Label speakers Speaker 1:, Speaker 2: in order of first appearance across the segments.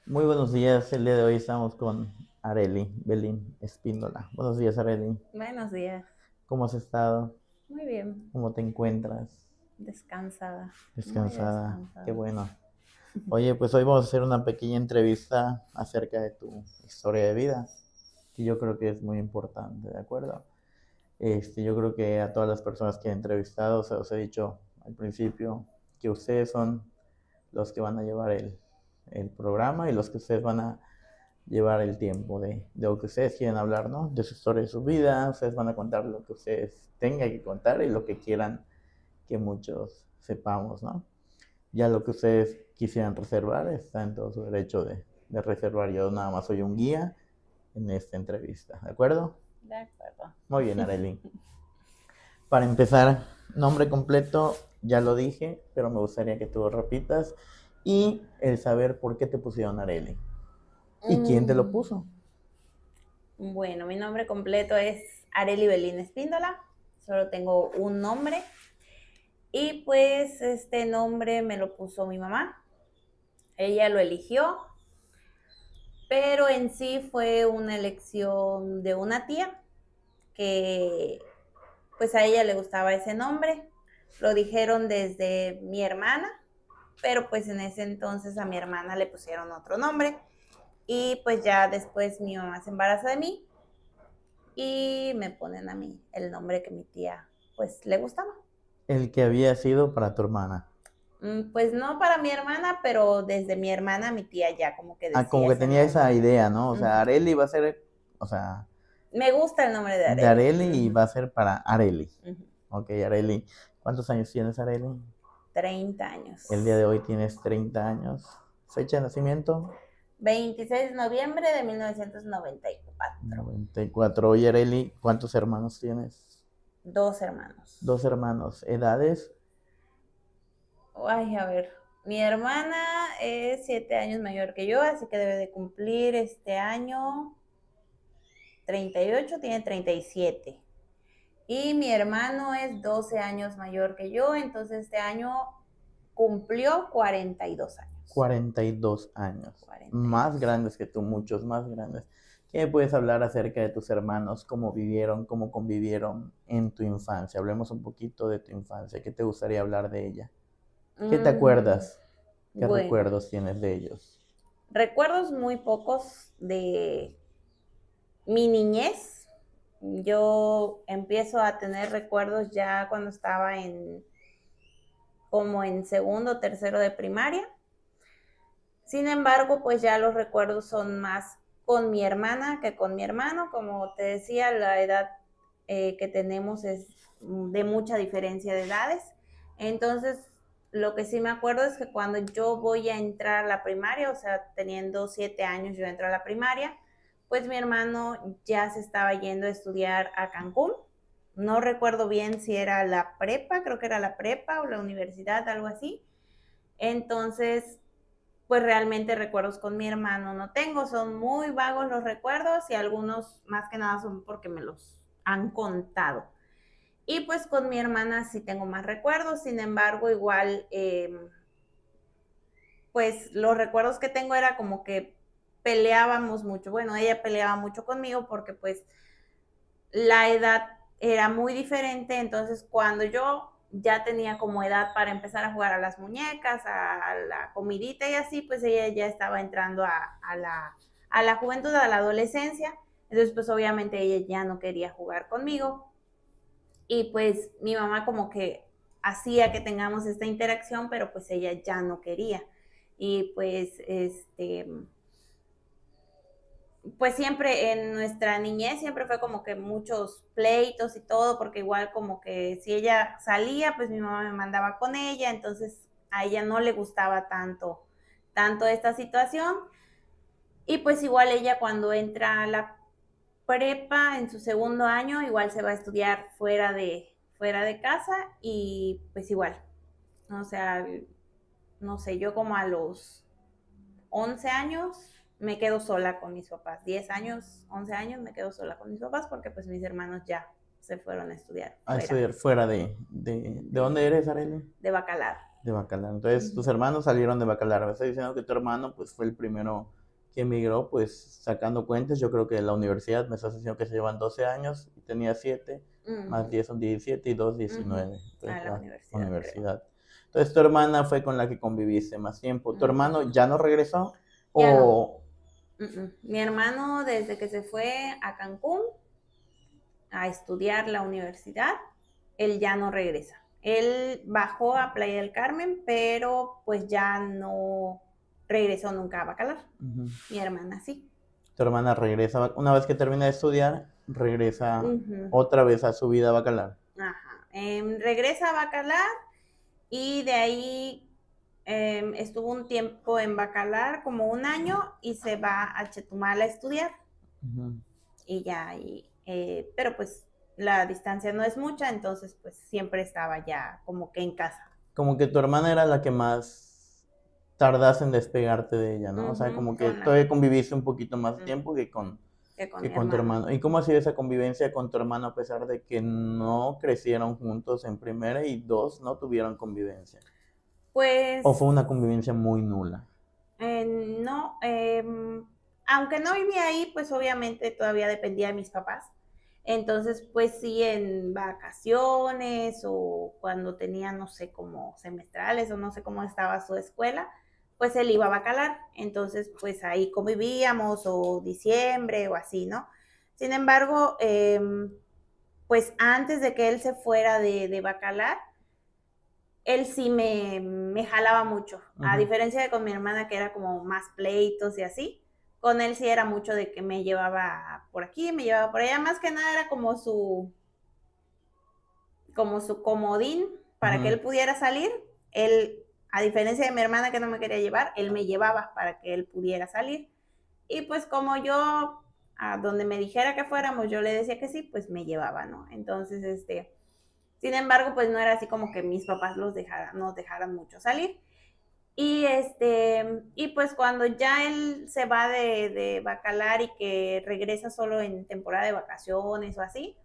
Speaker 1: Muy buenos días, el día de hoy estamos con Areli Belín Espíndola. Buenos días, Areli.
Speaker 2: Buenos días.
Speaker 1: ¿Cómo has estado?
Speaker 2: Muy bien.
Speaker 1: ¿Cómo te encuentras?
Speaker 2: Descansada. Muy
Speaker 1: Descansada. Qué
Speaker 2: descansada.
Speaker 1: bueno. Oye, pues hoy vamos a hacer una pequeña entrevista acerca de tu historia de vida, que yo creo que es muy importante, ¿de acuerdo? Yo creo que a todas las personas que he entrevistado se los he dicho al principio que ustedes son los que van a llevar el programa y los que ustedes van a llevar el tiempo de lo que ustedes quieren hablar, ¿no? De su historia de su vida, ustedes van a contar lo que ustedes tengan que contar y lo que quieran que muchos sepamos, ¿no? Ya lo que ustedes quisieran reservar está en todo su derecho de reservar. Yo nada más soy un guía en esta entrevista, ¿de acuerdo?
Speaker 2: De acuerdo.
Speaker 1: Muy bien, Arely. Para empezar, nombre completo, ya lo dije, pero me gustaría que tú lo repitas y el saber por qué te pusieron Arely y quién te lo
Speaker 2: Mm,
Speaker 1: puso.
Speaker 2: Bueno, mi nombre completo es Areli Belín Espíndola. Solo tengo un nombre. Y pues este nombre me lo puso mi mamá. Ella lo eligió, pero en sí fue una elección de una tía que pues a ella le gustaba ese nombre. Lo dijeron desde mi hermana, pero pues en ese entonces a mi hermana le pusieron otro nombre y pues ya después mi mamá se embaraza de mí y me ponen a mí el nombre que mi tía pues le gustaba.
Speaker 1: El que había sido para tu hermana.
Speaker 2: Pues no para mi hermana, pero desde mi hermana mi tía ya como que
Speaker 1: Ah, como
Speaker 2: decía
Speaker 1: que
Speaker 2: ese
Speaker 1: tenía esa
Speaker 2: nombre.
Speaker 1: idea, ¿no? O sea,
Speaker 2: Ujú.
Speaker 1: Areli va a ser, o sea,
Speaker 2: Me gusta el nombre de
Speaker 1: de
Speaker 2: Areli.
Speaker 1: Areli y
Speaker 2: Ujú,
Speaker 1: va a ser para Areli.
Speaker 2: ujú.
Speaker 1: Ok, Areli. ¿Cuántos años tienes, Areli?
Speaker 2: 30 años.
Speaker 1: El día de hoy tienes 30 años. ¿Fecha de nacimiento?
Speaker 2: 26 de noviembre de 1994.
Speaker 1: 94. Oye, Areli, ¿cuántos hermanos tienes?
Speaker 2: Dos hermanos.
Speaker 1: Dos hermanos. ¿Edades?
Speaker 2: Ay, a ver, mi hermana es 7 años mayor que yo, así que debe de cumplir este año 38, tiene 37. Y mi hermano es 12 años mayor que yo, entonces este año cumplió 42 años.
Speaker 1: 42 años. Más
Speaker 2: 42.
Speaker 1: grandes que tú, muchos más grandes. ¿Qué me puedes hablar acerca de tus hermanos? ¿Cómo vivieron? ¿Cómo convivieron en tu infancia? Hablemos un poquito de tu infancia. ¿Qué te gustaría hablar de ella? ¿Qué te
Speaker 2: Mm,
Speaker 1: acuerdas? ¿Qué
Speaker 2: bueno,
Speaker 1: recuerdos tienes de ellos?
Speaker 2: recuerdos muy pocos de mi niñez. Yo empiezo a tener recuerdos ya cuando estaba como en segundo o tercero de primaria. Sin embargo, pues ya los recuerdos son más con mi hermana que con mi hermano. Como te decía, la edad que tenemos es de mucha diferencia de edades. Entonces, lo que sí me acuerdo es que cuando yo voy a entrar a la primaria, o sea, teniendo 7 años, yo entro a la primaria, pues mi hermano ya se estaba yendo a estudiar a Cancún. No recuerdo bien si era la prepa, creo que era la prepa o la universidad, algo así. Entonces, pues realmente recuerdos con mi hermano no tengo, son muy vagos los recuerdos y algunos más que nada son porque me los han contado. Y pues con mi hermana sí tengo más recuerdos, sin embargo, igual, pues los recuerdos que tengo era como que peleábamos mucho. Bueno, ella peleaba mucho conmigo porque pues la edad era muy diferente, entonces cuando yo ya tenía como edad para empezar a jugar a las muñecas, a la comidita y así, pues ella ya estaba entrando a la juventud, a la adolescencia, entonces pues obviamente ella ya no quería jugar conmigo y pues mi mamá como que hacía que tengamos esta interacción, pero pues ella ya no quería. Y pues siempre en nuestra niñez siempre fue como que muchos pleitos y todo, porque igual como que si ella salía, pues mi mamá me mandaba con ella, entonces a ella no le gustaba tanto esta situación. Y pues igual ella cuando entra a la prepa en su segundo año, igual se va a estudiar fuera de casa y pues igual, o sea, no sé, yo como a los 11 años me quedo sola con mis papás. 10 años, 11 años me quedo sola con mis papás porque pues mis hermanos ya se fueron a estudiar
Speaker 1: A
Speaker 2: fuera
Speaker 1: estudiar fuera ¿de dónde
Speaker 2: de,
Speaker 1: eres, Arely?
Speaker 2: de Bacalar.
Speaker 1: De Bacalar. Entonces, tus
Speaker 2: Ujú.
Speaker 1: hermanos salieron de Bacalar. Me estás diciendo que tu hermano, pues, fue el primero que emigró, pues sacando cuentas, yo creo que la universidad me estás diciendo que se llevan 12 años, y tenía 7, más 10 son 17 y 2, 19.
Speaker 2: A
Speaker 1: Entonces,
Speaker 2: la
Speaker 1: la
Speaker 2: universidad, creo.
Speaker 1: universidad. Entonces, tu hermana fue con la que conviviste más tiempo. ¿Tu hermano ya no regresó?
Speaker 2: Ya no.
Speaker 1: ¿O
Speaker 2: Mi hermano, desde que se fue a Cancún a estudiar la universidad, él ya no regresa. Él bajó a Playa del Carmen, pero pues ya no regresó nunca a Bacalar. Mi hermana sí.
Speaker 1: tu hermana regresa, una vez que termina de estudiar, regresa
Speaker 2: Ujú.
Speaker 1: otra vez a su vida bacalar?
Speaker 2: Ajá. Regresa a Bacalar y de ahí estuvo un tiempo en Bacalar, como un año, y se va a Chetumal a estudiar. Y ya, pero pues la distancia no es mucha, entonces pues siempre estaba ya como que en casa.
Speaker 1: Como que tu hermana era la que más tardas en despegarte de ella, ¿no? O sea, como que
Speaker 2: Con la
Speaker 1: todavía conviviste un poquito más
Speaker 2: Ujú.
Speaker 1: tiempo que con
Speaker 2: mi
Speaker 1: tu
Speaker 2: hermano.
Speaker 1: hermano. ¿Y cómo ha sido esa convivencia con tu hermano a pesar de que no crecieron juntos en primera y dos no tuvieron convivencia?
Speaker 2: Pues
Speaker 1: ¿O fue una convivencia muy nula?
Speaker 2: no, aunque no vivía ahí, pues obviamente todavía dependía de mis papás. Entonces, pues sí, en vacaciones o cuando tenía, no sé, como semestrales o no sé cómo estaba su escuela, pues él iba a Bacalar. Entonces, pues ahí convivíamos o diciembre o así, ¿no? Sin embargo, pues antes de que él se fuera de Bacalar, él sí me jalaba mucho. A diferencia de con mi hermana, que era como más pleitos y así, con él sí era mucho de que me llevaba por aquí, me llevaba por allá. Más que nada era como su comodín para que él pudiera salir. Él, a diferencia de mi hermana que no me quería llevar, él me llevaba para que él pudiera salir. Y pues como yo, a donde me dijera que fuéramos, yo le decía que sí, pues me llevaba, ¿no? Entonces, sin embargo, pues no era así como que mis papás nos dejaran mucho salir. Y pues cuando ya él se va de Bacalar y que regresa solo en temporada de vacaciones o así,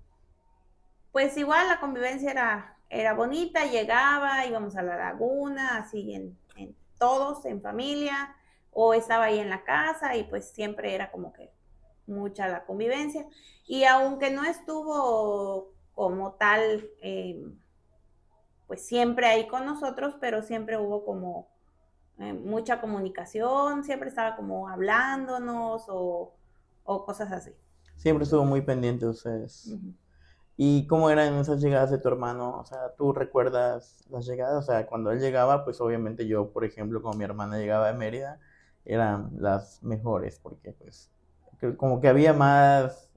Speaker 2: pues igual la convivencia era bonita, llegaba, íbamos a la laguna, así en todos, en familia, o estaba ahí en la casa y pues siempre era como que mucha la convivencia. Y aunque no estuvo como tal, pues siempre ahí con nosotros, pero siempre hubo como mucha comunicación, siempre estaba como hablándonos o cosas así.
Speaker 1: Siempre estuvo muy pendiente de ustedes.
Speaker 2: Ujú.
Speaker 1: ¿Y cómo eran esas llegadas de tu hermano? O sea, ¿tú recuerdas las llegadas? O sea, cuando él llegaba, pues obviamente yo, por ejemplo, como mi hermana llegaba de Mérida, eran las mejores, porque pues como que había más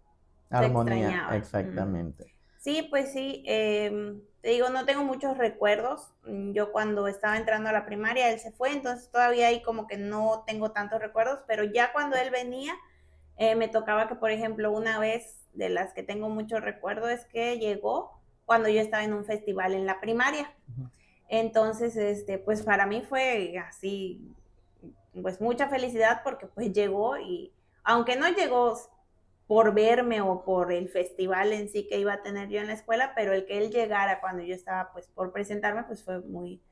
Speaker 2: Se
Speaker 1: armonía,
Speaker 2: extrañaba.
Speaker 1: exactamente.
Speaker 2: Sí, pues sí, te digo, no tengo muchos recuerdos. Yo cuando estaba entrando a la primaria, él se fue, entonces todavía ahí como que no tengo tantos recuerdos, pero ya cuando él venía, me tocaba que, por ejemplo, una vez de las que tengo muchos recuerdos es que llegó cuando yo estaba en un festival en la primaria. Entonces, pues para mí fue así, pues mucha felicidad porque pues llegó y aunque no llegó por verme o por el festival en sí que iba a tener yo en la escuela, pero el que él llegara cuando yo estaba pues por presentarme, pues fue muy,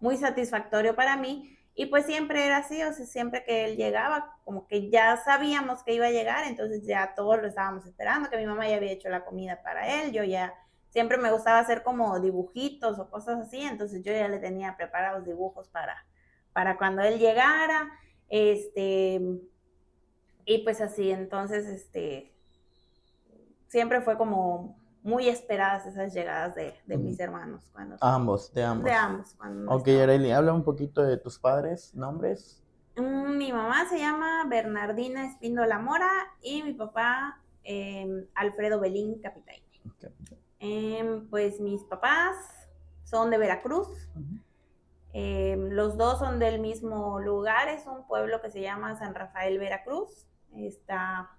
Speaker 2: muy satisfactorio para mí. Y pues siempre era así, o sea, siempre que él llegaba, como que ya sabíamos que iba a llegar, entonces ya todos lo estábamos esperando, que mi mamá ya había hecho la comida para él, yo ya siempre me gustaba hacer como dibujitos o cosas así, entonces yo ya le tenía preparados dibujos para cuando él llegara, este, y pues así, entonces, siempre fue como muy esperadas esas llegadas de mis hermanos cuando
Speaker 1: Ambos, de
Speaker 2: de
Speaker 1: ambos.
Speaker 2: ambos cuando no
Speaker 1: Ok,
Speaker 2: estaban.
Speaker 1: Arely, habla un poquito de tus padres, nombres.
Speaker 2: Mi mamá se llama Bernardina Espíndola Mora y mi papá Alfredo Belín Capitán.
Speaker 1: Ok.
Speaker 2: Pues mis papás son de Veracruz. Los dos son del mismo lugar, es un pueblo que se llama San Rafael, Veracruz. Está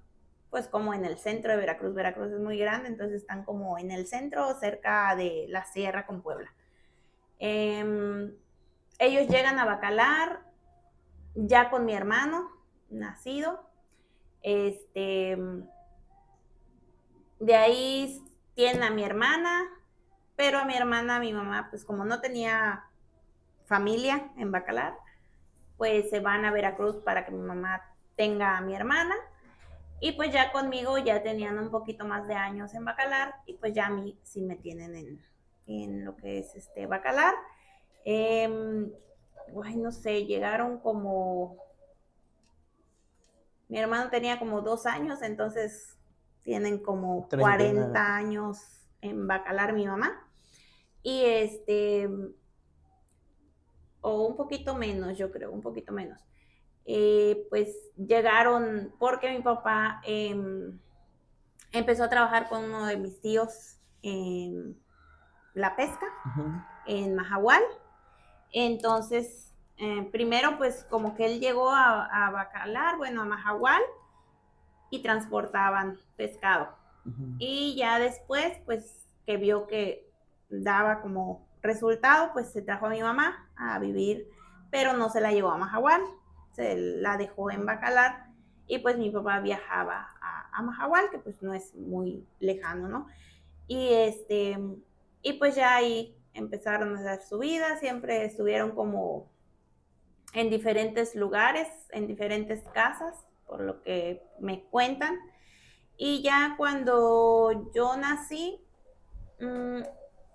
Speaker 2: pues como en el centro de Veracruz. Veracruz es muy grande, entonces están como en el centro, cerca de la sierra con Puebla. Ellos llegan a Bacalar ya con mi hermano nacido. De ahí tienen a mi hermana, pero a mi hermana, mi mamá, pues como no tenía familia en Bacalar, pues se van a Veracruz para que mi mamá tenga a mi hermana. Y pues ya conmigo ya tenían un poquito más de años en Bacalar y pues ya a mí sí me tienen en lo que es Bacalar. No sé, llegaron como, mi hermano tenía como 2 años, entonces tienen como
Speaker 1: 39.
Speaker 2: 40 años en Bacalar mi mamá. Y o un poquito menos, yo creo, un poquito menos. Pues llegaron porque mi papá empezó a trabajar con uno de mis tíos en la pesca,
Speaker 1: Ujú.
Speaker 2: en Mahahual. Entonces, primero pues como que él llegó a Bacalar, bueno, a Mahahual, y transportaban pescado.
Speaker 1: Ujú.
Speaker 2: Y ya después, pues que vio que daba como resultado, pues se trajo a mi mamá a vivir, pero no se la llevó a Mahahual, se la dejó en Bacalar y pues mi papá viajaba a Mahahual, que pues no es muy lejano, ¿no? Y y pues ya ahí empezaron a hacer su vida, siempre estuvieron como en diferentes lugares, en diferentes casas, por lo que me cuentan. Y ya cuando yo nací, mmm,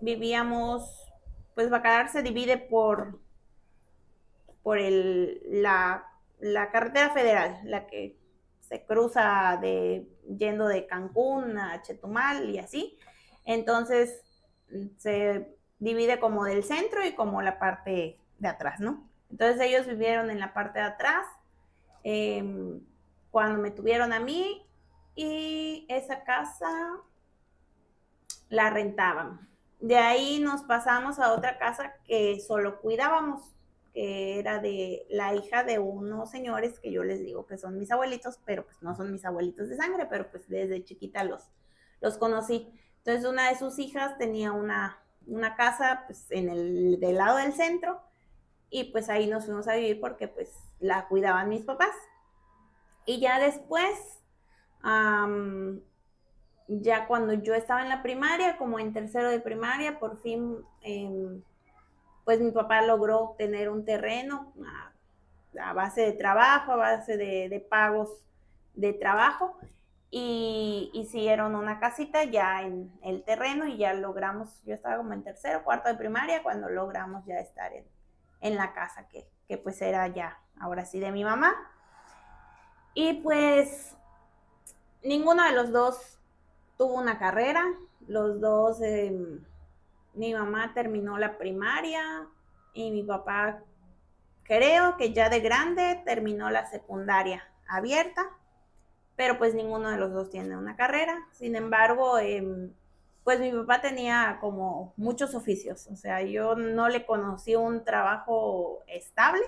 Speaker 2: vivíamos, pues Bacalar se divide por la carretera federal, la que se cruza yendo de Cancún a Chetumal y así. Entonces se divide como del centro y como la parte de atrás, ¿no? Entonces ellos vivieron en la parte de atrás eh, cuando me tuvieron a mí y esa casa la rentaban. De ahí nos pasamos a otra casa que solo cuidábamos, que era de la hija de unos señores que yo les digo que son mis abuelitos, pero pues no son mis abuelitos de sangre, pero pues desde chiquita los conocí. Entonces una de sus hijas tenía una casa pues del lado del centro y pues ahí nos fuimos a vivir porque pues la cuidaban mis papás. Y ya después, um, ya cuando yo estaba en la primaria, como en tercero de primaria, por fin, pues mi papá logró tener un terreno a base de trabajo, a base de pagos de trabajo, y hicieron una casita ya en el terreno y ya logramos, yo estaba como en tercero, cuarto de primaria, cuando logramos ya estar en la casa que pues era ya, ahora sí, de mi mamá. Y pues ninguno de los dos tuvo una carrera, los dos, mi mamá terminó la primaria y mi papá creo que ya de grande terminó la secundaria abierta, pero pues ninguno de los dos tiene una carrera. Sin embargo, pues mi papá tenía como muchos oficios, o sea, yo no le conocí un trabajo estable,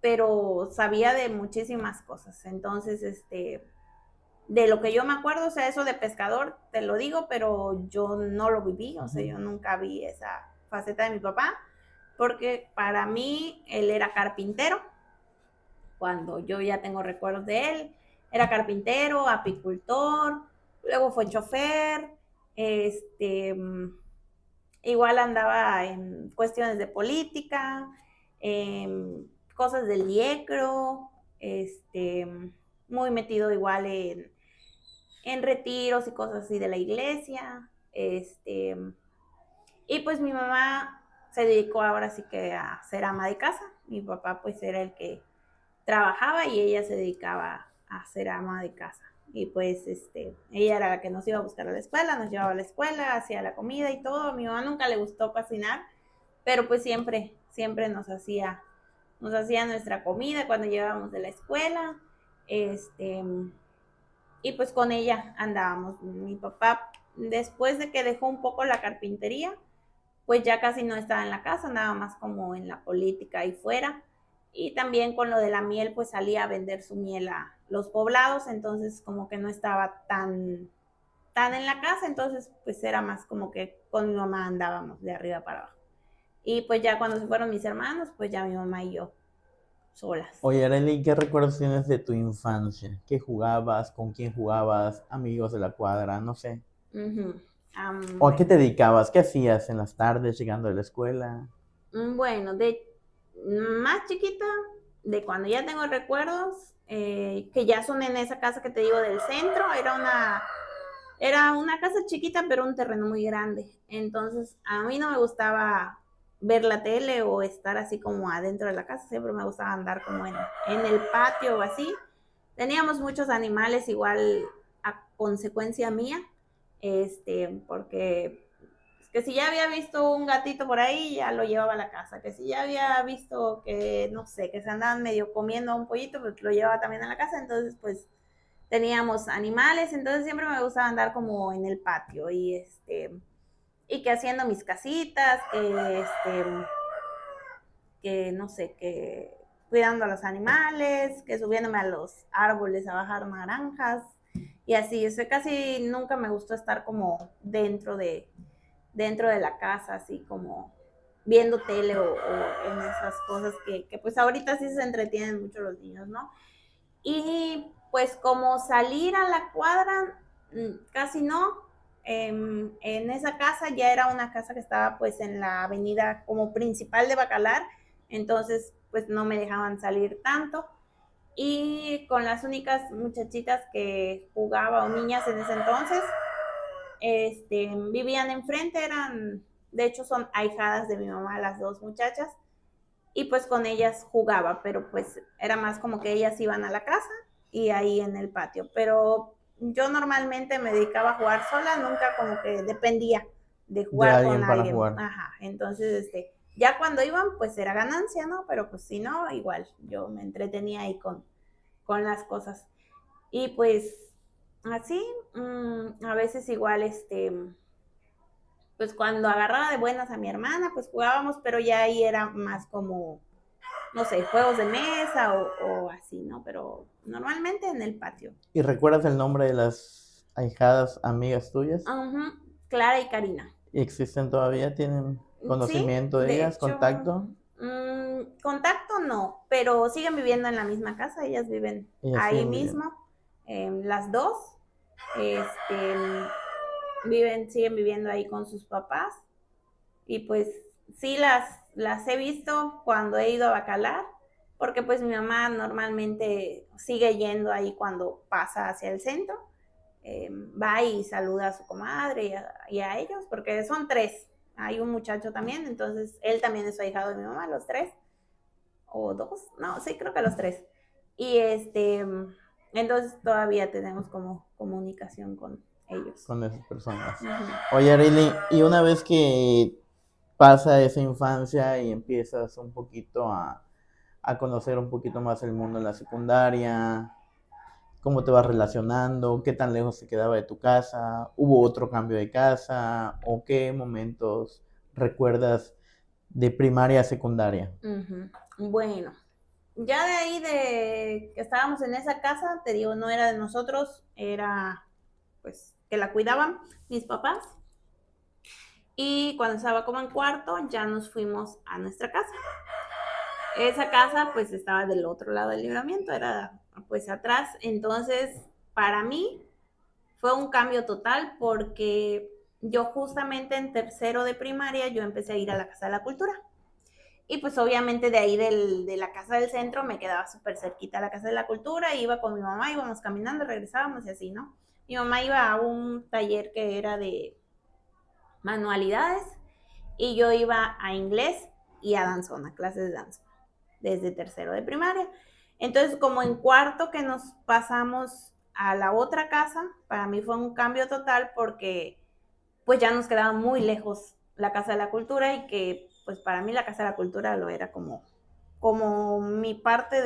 Speaker 2: pero sabía de muchísimas cosas. Entonces, de lo que yo me acuerdo, o sea, eso de pescador, te lo digo, pero yo no lo viví, o sea, yo nunca vi esa faceta de mi papá, porque para mí él era carpintero, cuando yo ya tengo recuerdos de él, era carpintero, apicultor, luego fue chofer, igual andaba en cuestiones de política, cosas del IECRO, muy metido igual en retiros y cosas así de la iglesia. Y pues mi mamá se dedicó ahora sí que a ser ama de casa. Mi papá pues era el que trabajaba y ella se dedicaba a ser ama de casa. Y pues ella era la que nos iba a buscar a la escuela, nos llevaba a la escuela, hacía la comida y todo. A mi mamá nunca le gustó cocinar, pero pues siempre nos hacía nuestra comida cuando llegábamos de la escuela. Este, y pues con ella andábamos. Mi papá, después de que dejó un poco la carpintería, pues ya casi no estaba en la casa, andaba más como en la política y fuera. Y también con lo de la miel, pues salía a vender su miel a los poblados, entonces como que no estaba tan en la casa, entonces pues era más como que con mi mamá andábamos de arriba para abajo. Y pues ya cuando se fueron mis hermanos, pues ya mi mamá y yo solas.
Speaker 1: Oye, Arely, ¿qué recuerdos tienes de tu infancia? ¿Qué jugabas? ¿Con quién jugabas? ¿Amigos de la cuadra? No sé.
Speaker 2: Ujú.
Speaker 1: ¿O a qué
Speaker 2: Bueno,
Speaker 1: te dedicabas? ¿Qué hacías en las tardes llegando de la escuela?
Speaker 2: bueno, de más chiquita, de cuando ya tengo recuerdos, que ya son en esa casa que te digo del centro, era una casa chiquita, pero un terreno muy grande. Entonces, a mí no me gustaba ver la tele o estar así como adentro de la casa, siempre me gustaba andar como en el patio o así. Teníamos muchos animales igual a consecuencia mía, porque que si ya había visto un gatito por ahí, ya lo llevaba a la casa, que si ya había visto que, no sé, que se andaban medio comiendo un pollito, pues lo llevaba también a la casa, entonces pues teníamos animales, entonces siempre me gustaba andar como en el patio y que haciendo mis casitas, que no sé, que cuidando a los animales, que subiéndome a los árboles a bajar naranjas y así. O sea, casi nunca me gustó estar como dentro de la casa, así como viendo tele o en esas cosas que pues ahorita sí se entretienen mucho los niños, ¿no? Y pues como salir a la cuadra, casi no. En esa casa ya era una casa que estaba pues en la avenida como principal de Bacalar, entonces pues no me dejaban salir tanto. Y con las únicas muchachitas que jugaba o niñas en ese entonces, vivían enfrente, de hecho son ahijadas de mi mamá, las dos muchachas, y pues con ellas jugaba, pero pues era más como que ellas iban a la casa y ahí en el patio, pero yo normalmente me dedicaba a jugar sola, nunca como que dependía de
Speaker 1: De
Speaker 2: jugar con
Speaker 1: alguien para
Speaker 2: alguien,
Speaker 1: jugar.
Speaker 2: ajá, entonces ya cuando iban pues era ganancia, ¿no? Pero pues si no, igual yo me entretenía ahí con las cosas. Y pues así, a veces igual pues cuando agarraba de buenas a mi hermana, pues jugábamos, pero ya ahí era más como, no sé, juegos de mesa o así, ¿no? Pero normalmente en el patio.
Speaker 1: ¿Y recuerdas el nombre de las ahijadas amigas tuyas?
Speaker 2: Ajá, Clara y Karina.
Speaker 1: ¿Existen todavía? ¿Tienen
Speaker 2: Sí,
Speaker 1: conocimiento de
Speaker 2: de
Speaker 1: ellas?
Speaker 2: hecho,
Speaker 1: ¿Contacto?
Speaker 2: contacto no, pero siguen viviendo en la misma casa, ellas viven
Speaker 1: Ellas
Speaker 2: ahí
Speaker 1: siguen viviendo.
Speaker 2: mismo, las dos, este, siguen viviendo ahí con sus papás. Y pues sí las he visto cuando he ido a Bacalar, porque pues mi mamá normalmente sigue yendo ahí cuando pasa hacia el centro, va y saluda a su comadre y a ellos, porque son tres, hay un muchacho también, entonces él también es su ahijado de mi mamá, los tres, o dos, no, sí, creo que los tres. Y entonces todavía tenemos como comunicación con ellos.
Speaker 1: Con esas personas.
Speaker 2: Ujú.
Speaker 1: Oye, Arely, y una vez que pasa esa infancia y empiezas un poquito a conocer un poquito más el mundo en la secundaria, cómo te vas relacionando, qué tan lejos te quedaba de tu casa, hubo otro cambio de casa o qué momentos recuerdas de primaria a secundaria.
Speaker 2: Ujú. Bueno, ya de ahí de que estábamos en esa casa, te digo, no era de nosotros, era pues que la cuidaban mis papás. Y cuando estaba como en cuarto, ya nos fuimos a nuestra casa. Esa casa pues estaba del otro lado del libramiento, era pues atrás. Entonces, para mí fue un cambio total porque yo justamente en tercero de primaria yo empecé a ir a la Casa de la Cultura. Y pues obviamente de ahí de la casa del centro me quedaba súper cerquita la casa de la cultura, iba con mi mamá, íbamos caminando, regresábamos y así, ¿no? Mi mamá iba a un taller que era de manualidades y yo iba a inglés y a danzón, a clases de danza, desde tercero de primaria. Entonces, como en cuarto que nos pasamos a la otra casa, para mí fue un cambio total porque pues ya nos quedaba muy lejos la Casa de la Cultura y que pues para mí la Casa de la Cultura lo era como mi parte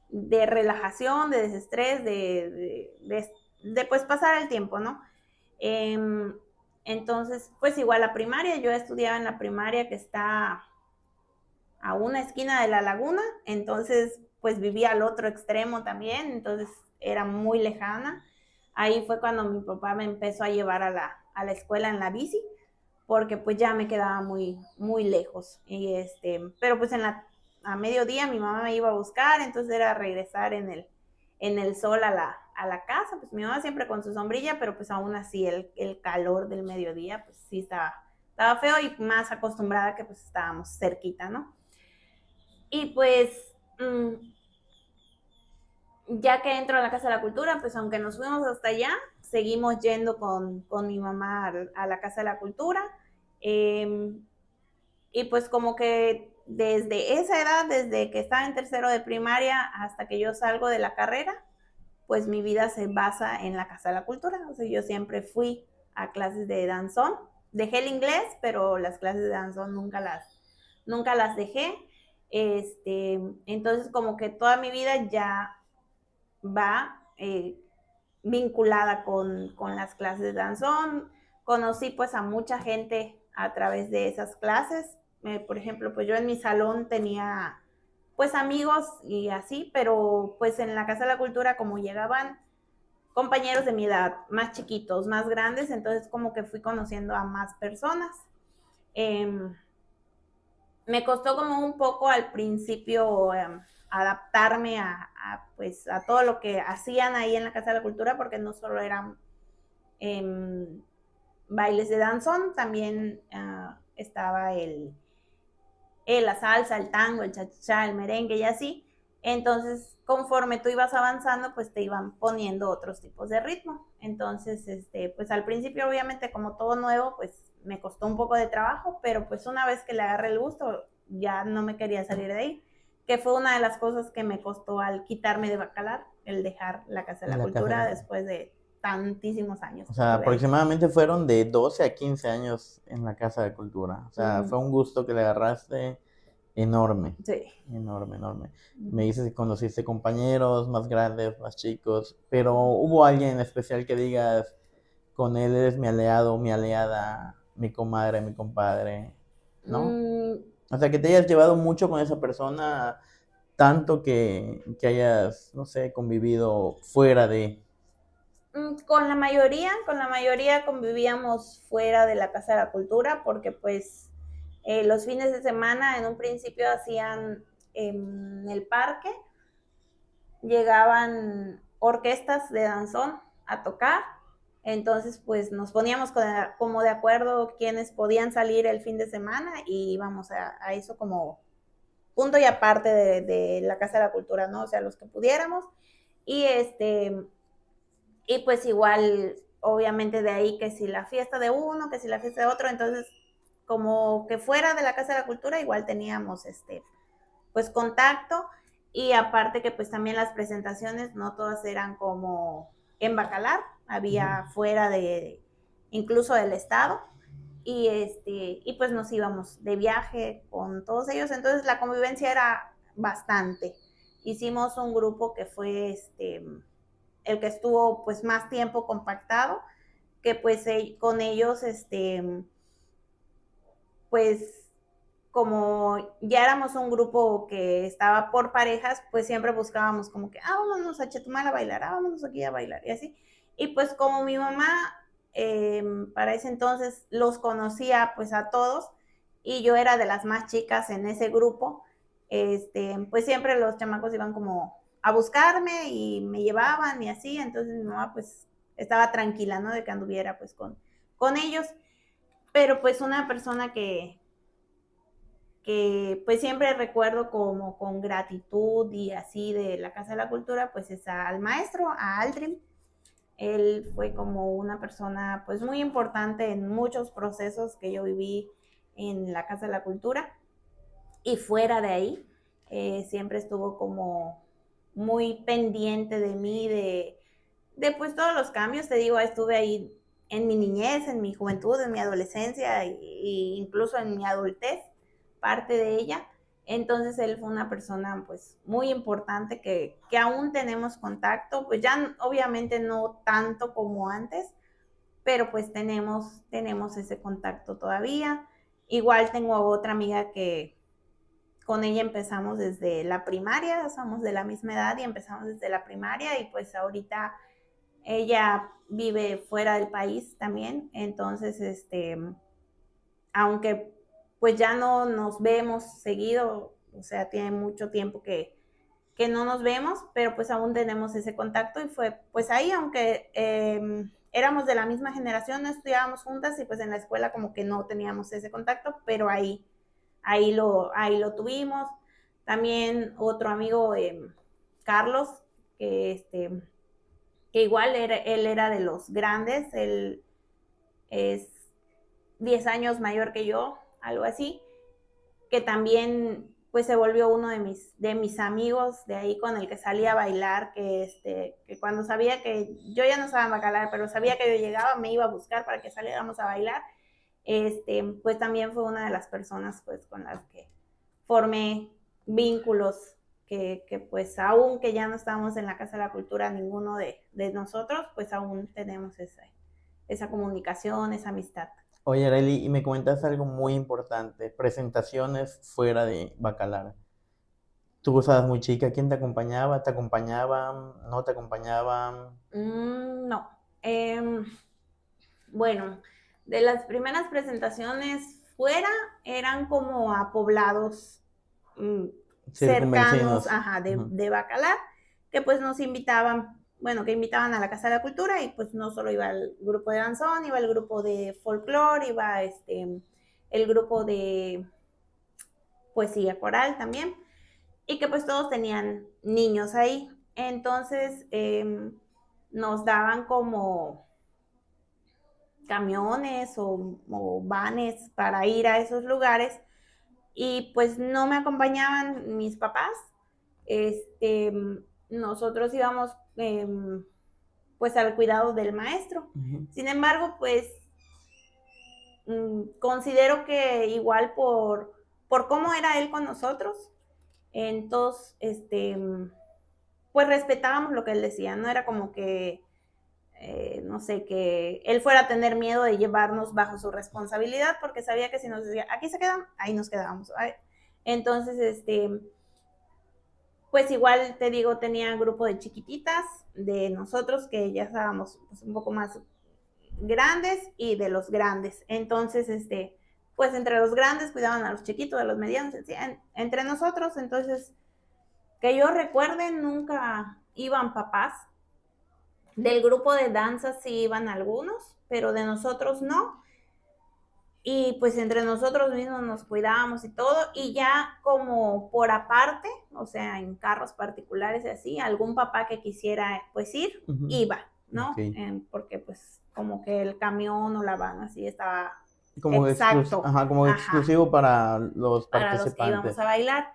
Speaker 2: de relajación, de desestrés, de pues pasar el tiempo, ¿no? Eh, entonces, pues igual la primaria, yo estudiaba en la primaria que está a una esquina de la laguna, entonces pues vivía al otro extremo también, entonces era muy lejana. Ahí fue cuando mi papá me empezó a llevar a la escuela en la bici, porque pues ya me quedaba muy, muy lejos. Pero pues a mediodía mi mamá me iba a buscar, entonces era regresar en el sol a la casa, pues mi mamá siempre con su sombrilla, pero pues aún así el calor del mediodía, pues sí estaba feo y más acostumbrada que pues estábamos cerquita, ¿no? Y pues ya que entro a la Casa de la Cultura, pues aunque nos fuimos hasta allá, seguimos yendo con mi mamá a la Casa de la Cultura. Eh, y pues como que desde esa edad, desde que estaba en tercero de primaria hasta que yo salgo de la carrera, pues mi vida se basa en la Casa de la Cultura. O sea, yo siempre fui a clases de danzón. Dejé el inglés, pero las clases de danzón nunca las dejé. Entonces como que toda mi vida ya va vinculada con las clases de danzón. Conocí pues a mucha gente a través de esas clases. Por ejemplo, pues yo en mi salón tenía pues amigos y así, pero pues en la Casa de la Cultura como llegaban compañeros de mi edad, más chiquitos, más grandes, entonces como que fui conociendo a más personas. Eh, Me costó como un poco al principio adaptarme pues, a todo lo que hacían ahí en la Casa de la Cultura, porque no solo eran eh, bailes de danzón, también estaba la salsa, el tango, el cha-cha-cha, el merengue y así. Entonces, conforme tú ibas avanzando, pues te iban poniendo otros tipos de ritmo. Entonces, pues al principio, obviamente, como todo nuevo, pues me costó un poco de trabajo, pero pues una vez que le agarré el gusto, ya no me quería salir de ahí, que fue una de las cosas que me costó al quitarme de Bacalar, el dejar la Casa de la
Speaker 1: En la casa de
Speaker 2: Cultura
Speaker 1: la...
Speaker 2: después de tantísimos años
Speaker 1: O
Speaker 2: que
Speaker 1: sea,
Speaker 2: estuve ahí.
Speaker 1: aproximadamente fueron de 12 a 15 años en la Casa de Cultura. O
Speaker 2: Uh
Speaker 1: sea,
Speaker 2: -huh.
Speaker 1: fue un gusto que le agarraste enorme,
Speaker 2: Sí.
Speaker 1: enorme, enorme.
Speaker 2: Uh
Speaker 1: Me
Speaker 2: -huh.
Speaker 1: dices que conociste compañeros más grandes, más chicos, pero ¿hubo alguien en especial que digas, con él eres mi aliado, mi aliada, mi comadre, mi compadre? ¿No?
Speaker 2: Mm,
Speaker 1: O sea, que te hayas llevado mucho con esa persona, tanto que hayas, no sé, convivido fuera de...
Speaker 2: Con la mayoría convivíamos fuera de la Casa de la Cultura porque pues los fines de semana en un principio hacían en el parque, llegaban orquestas de danzón a tocar, entonces pues nos poníamos como de acuerdo quiénes podían salir el fin de semana y íbamos a eso como punto y aparte de la Casa de la Cultura, ¿no? O sea, los que pudiéramos. Y y pues igual, obviamente de ahí que si la fiesta de uno, que si la fiesta de otro, entonces como que fuera de la Casa de la Cultura igual teníamos pues contacto y aparte que pues también las presentaciones no todas eran como en Bacalar, había fuera de incluso del estado y pues nos íbamos de viaje con todos ellos, entonces la convivencia era bastante. Hicimos un grupo que fue el que estuvo pues más tiempo compactado, que pues con ellos, pues como ya éramos un grupo que estaba por parejas, pues siempre buscábamos como que, vámonos a Chetumal a bailar, vámonos aquí a bailar, y así. Y pues como mi mamá para ese entonces los conocía pues a todos, y yo era de las más chicas en ese grupo, pues siempre los chamacos iban como a buscarme y me llevaban y así, entonces mi mamá pues estaba tranquila, ¿no? De que anduviera pues con ellos, pero pues una persona que pues siempre recuerdo como con gratitud y así de la Casa de la Cultura, pues es al maestro, a Aldrin. Él fue como una persona pues muy importante en muchos procesos que yo viví en la Casa de la Cultura y fuera de ahí. Siempre estuvo como muy pendiente de mí, de pues todos los cambios, te digo, estuve ahí en mi niñez, en mi juventud, en mi adolescencia e incluso en mi adultez, parte de ella. Entonces él fue una persona pues muy importante que aún tenemos contacto, pues ya obviamente no tanto como antes, pero pues tenemos ese contacto todavía. Igual tengo otra amiga que con ella empezamos desde la primaria, somos de la misma edad y empezamos desde la primaria y pues ahorita ella vive fuera del país también, entonces, aunque pues ya no nos vemos seguido, o sea, tiene mucho tiempo que no nos vemos, pero pues aún tenemos ese contacto y fue pues ahí, aunque éramos de la misma generación, no estudiábamos juntas y pues en la escuela como que no teníamos ese contacto, pero ahí lo tuvimos. También otro amigo, Carlos, que, que igual él era de los grandes, él es 10 años mayor que yo, algo así, que también pues se volvió uno de mis amigos de ahí con el que salía a bailar, que cuando sabía que yo ya no estaba en Bacalar, pero sabía que yo llegaba, me iba a buscar para que saliéramos a bailar, pues también fue una de las personas pues con las que formé vínculos que pues aún que ya no estamos en la Casa de la Cultura, ninguno de nosotros, pues aún tenemos esa comunicación, esa amistad.
Speaker 1: Oye, Arely, y me comentas algo muy importante, presentaciones fuera de Bacalar. Tú estabas muy chica, ¿quién te acompañaba? ¿Te acompañaban? ¿No te acompañaban?
Speaker 2: No. Bueno, de las primeras presentaciones fuera eran como a poblados cercanos,
Speaker 1: Circunvecinos.
Speaker 2: ajá,
Speaker 1: Ujú.
Speaker 2: de Bacalar, que pues nos invitaban, bueno, que invitaban a la Casa de la Cultura y pues no solo iba el grupo de danzón, iba el grupo de folclore, iba el grupo de poesía coral también, y que pues todos tenían niños ahí. Entonces nos daban como camiones o vanes para ir a esos lugares y pues no me acompañaban mis papás. Este, nosotros íbamos pues al cuidado del maestro.
Speaker 1: Ujú.
Speaker 2: Sin embargo, pues considero que igual por cómo era él con nosotros, entonces, pues respetábamos lo que él decía, no era como que no sé, que él fuera a tener miedo de llevarnos bajo su responsabilidad, porque sabía que si nos decía, aquí se quedan, ahí nos quedábamos. Entonces, pues igual te digo, tenía grupo de chiquititas, de nosotros que ya estábamos pues, un poco más grandes y de los grandes. Entonces, pues entre los grandes cuidaban a los chiquitos, a los medianos, entre nosotros, entonces, que yo recuerde, nunca iban papás. Del grupo de danza sí iban algunos, pero de nosotros no. Y pues entre nosotros mismos nos cuidábamos y todo. Y ya como por aparte, o sea, en carros particulares y así, algún papá que quisiera pues ir,
Speaker 1: Ujú.
Speaker 2: iba,
Speaker 1: Ok.
Speaker 2: ¿no? Porque pues como que el camión o la van así estaba
Speaker 1: Como
Speaker 2: exacto,
Speaker 1: ajá, como
Speaker 2: ajá,
Speaker 1: exclusivo para los
Speaker 2: para los que íbamos
Speaker 1: participantes.
Speaker 2: a bailar.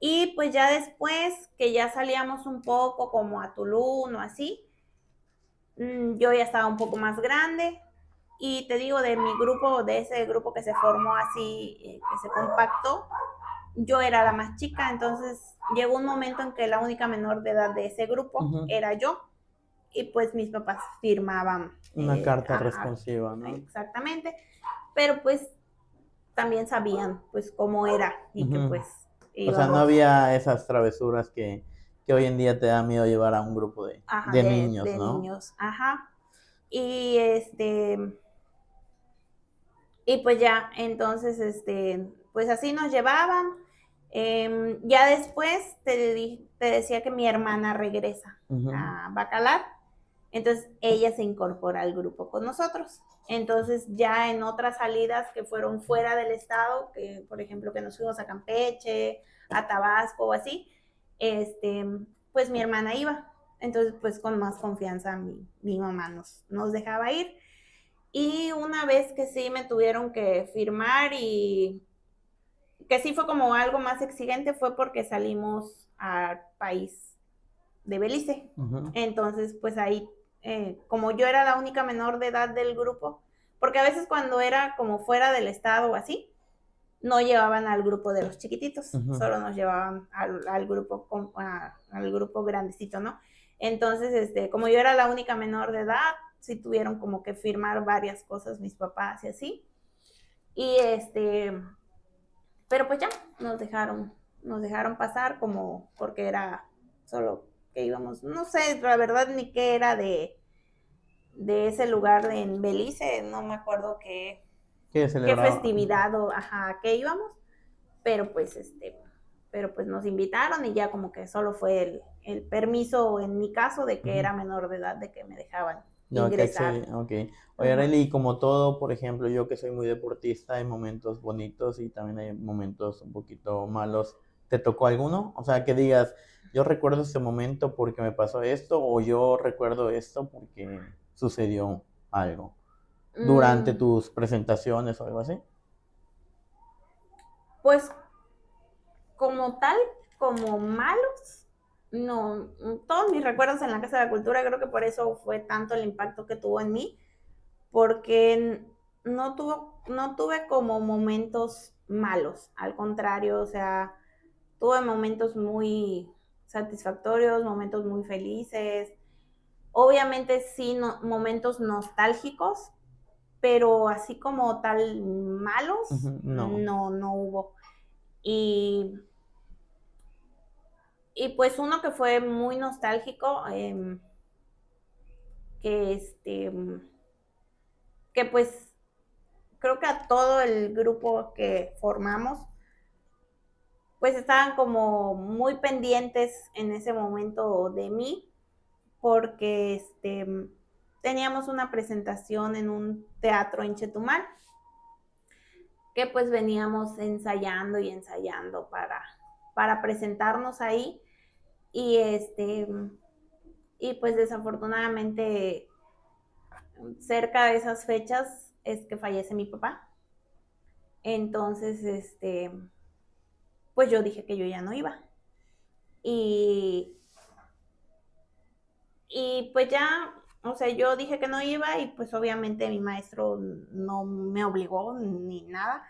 Speaker 2: Y pues ya después que ya salíamos un poco como a Tulum o así, yo ya estaba un poco más grande y te digo, de mi grupo, de ese grupo que se formó así, que se compactó, yo era la más chica, entonces llegó un momento en que la única menor de edad de ese grupo
Speaker 1: Ujú.
Speaker 2: era yo y pues mis papás firmaban,
Speaker 1: Una carta
Speaker 2: ajá,
Speaker 1: responsiva, ¿no?
Speaker 2: exactamente, pero pues también sabían pues cómo era y que
Speaker 1: Ujú.
Speaker 2: pues
Speaker 1: O sea, no
Speaker 2: íbamos,
Speaker 1: había esas travesuras que hoy en día te da miedo llevar a un grupo
Speaker 2: ajá,
Speaker 1: de niños,
Speaker 2: de
Speaker 1: ¿no?
Speaker 2: niños, ajá, y y pues ya, entonces, pues así nos llevaban. Ya después te decía que mi hermana regresa
Speaker 1: Ujú.
Speaker 2: a Bacalar, entonces ella se incorpora al grupo con nosotros. Entonces ya en otras salidas que fueron fuera del estado, que por ejemplo que nos fuimos a Campeche, a Tabasco o así, este, pues mi hermana iba. Entonces pues con más confianza mi mamá nos dejaba ir. Y una vez que sí me tuvieron que firmar y que sí fue como algo más exigente fue porque salimos al país de Belice.
Speaker 1: Ujú.
Speaker 2: Entonces, pues ahí, como yo era la única menor de edad del grupo, porque a veces cuando era como fuera del estado o así, no llevaban al grupo de los chiquititos,
Speaker 1: Ujú.
Speaker 2: solo nos llevaban al grupo, al grupo grandecito, ¿no? Entonces, como yo era la única menor de edad, sí tuvieron como que firmar varias cosas mis papás y así. Y pero pues ya nos dejaron pasar como porque era solo que íbamos, no sé la verdad ni qué era de ese lugar en Belice, no me acuerdo
Speaker 1: Que
Speaker 2: qué
Speaker 1: celebraba.
Speaker 2: festividad o ajá, qué íbamos, pero pues pero pues nos invitaron y ya como que solo fue el permiso en mi caso de que
Speaker 1: Ujú.
Speaker 2: era menor de edad, de que me dejaban
Speaker 1: No, que
Speaker 2: ingresar.
Speaker 1: accedí, ok. Oye,
Speaker 2: Ajá.
Speaker 1: Arely, como todo, por ejemplo, yo que soy muy deportista, hay momentos bonitos y también hay momentos un poquito malos. ¿Te tocó alguno? O sea, que digas, yo recuerdo ese momento porque me pasó esto, o yo recuerdo esto porque sucedió algo durante
Speaker 2: Mm,
Speaker 1: tus presentaciones o algo así.
Speaker 2: pues como tal, como malos, no, todos mis recuerdos en la Casa de la Cultura, creo que por eso fue tanto el impacto que tuvo en mí, porque no tuve como momentos malos, al contrario, o sea, tuve momentos muy satisfactorios, momentos muy felices, obviamente sí, momentos nostálgicos, pero así como tal malos,
Speaker 1: Ujú, no.
Speaker 2: no hubo. Y, y pues uno que fue muy nostálgico, que que pues creo que a todo el grupo que formamos, pues estaban como muy pendientes en ese momento de mí, porque teníamos una presentación en un teatro en Chetumal, que pues veníamos ensayando y ensayando para presentarnos ahí. Y y pues desafortunadamente cerca de esas fechas es que fallece mi papá. Entonces, pues yo dije que yo ya no iba. Y, y pues ya, o sea, yo dije que no iba y pues obviamente mi maestro no me obligó ni nada.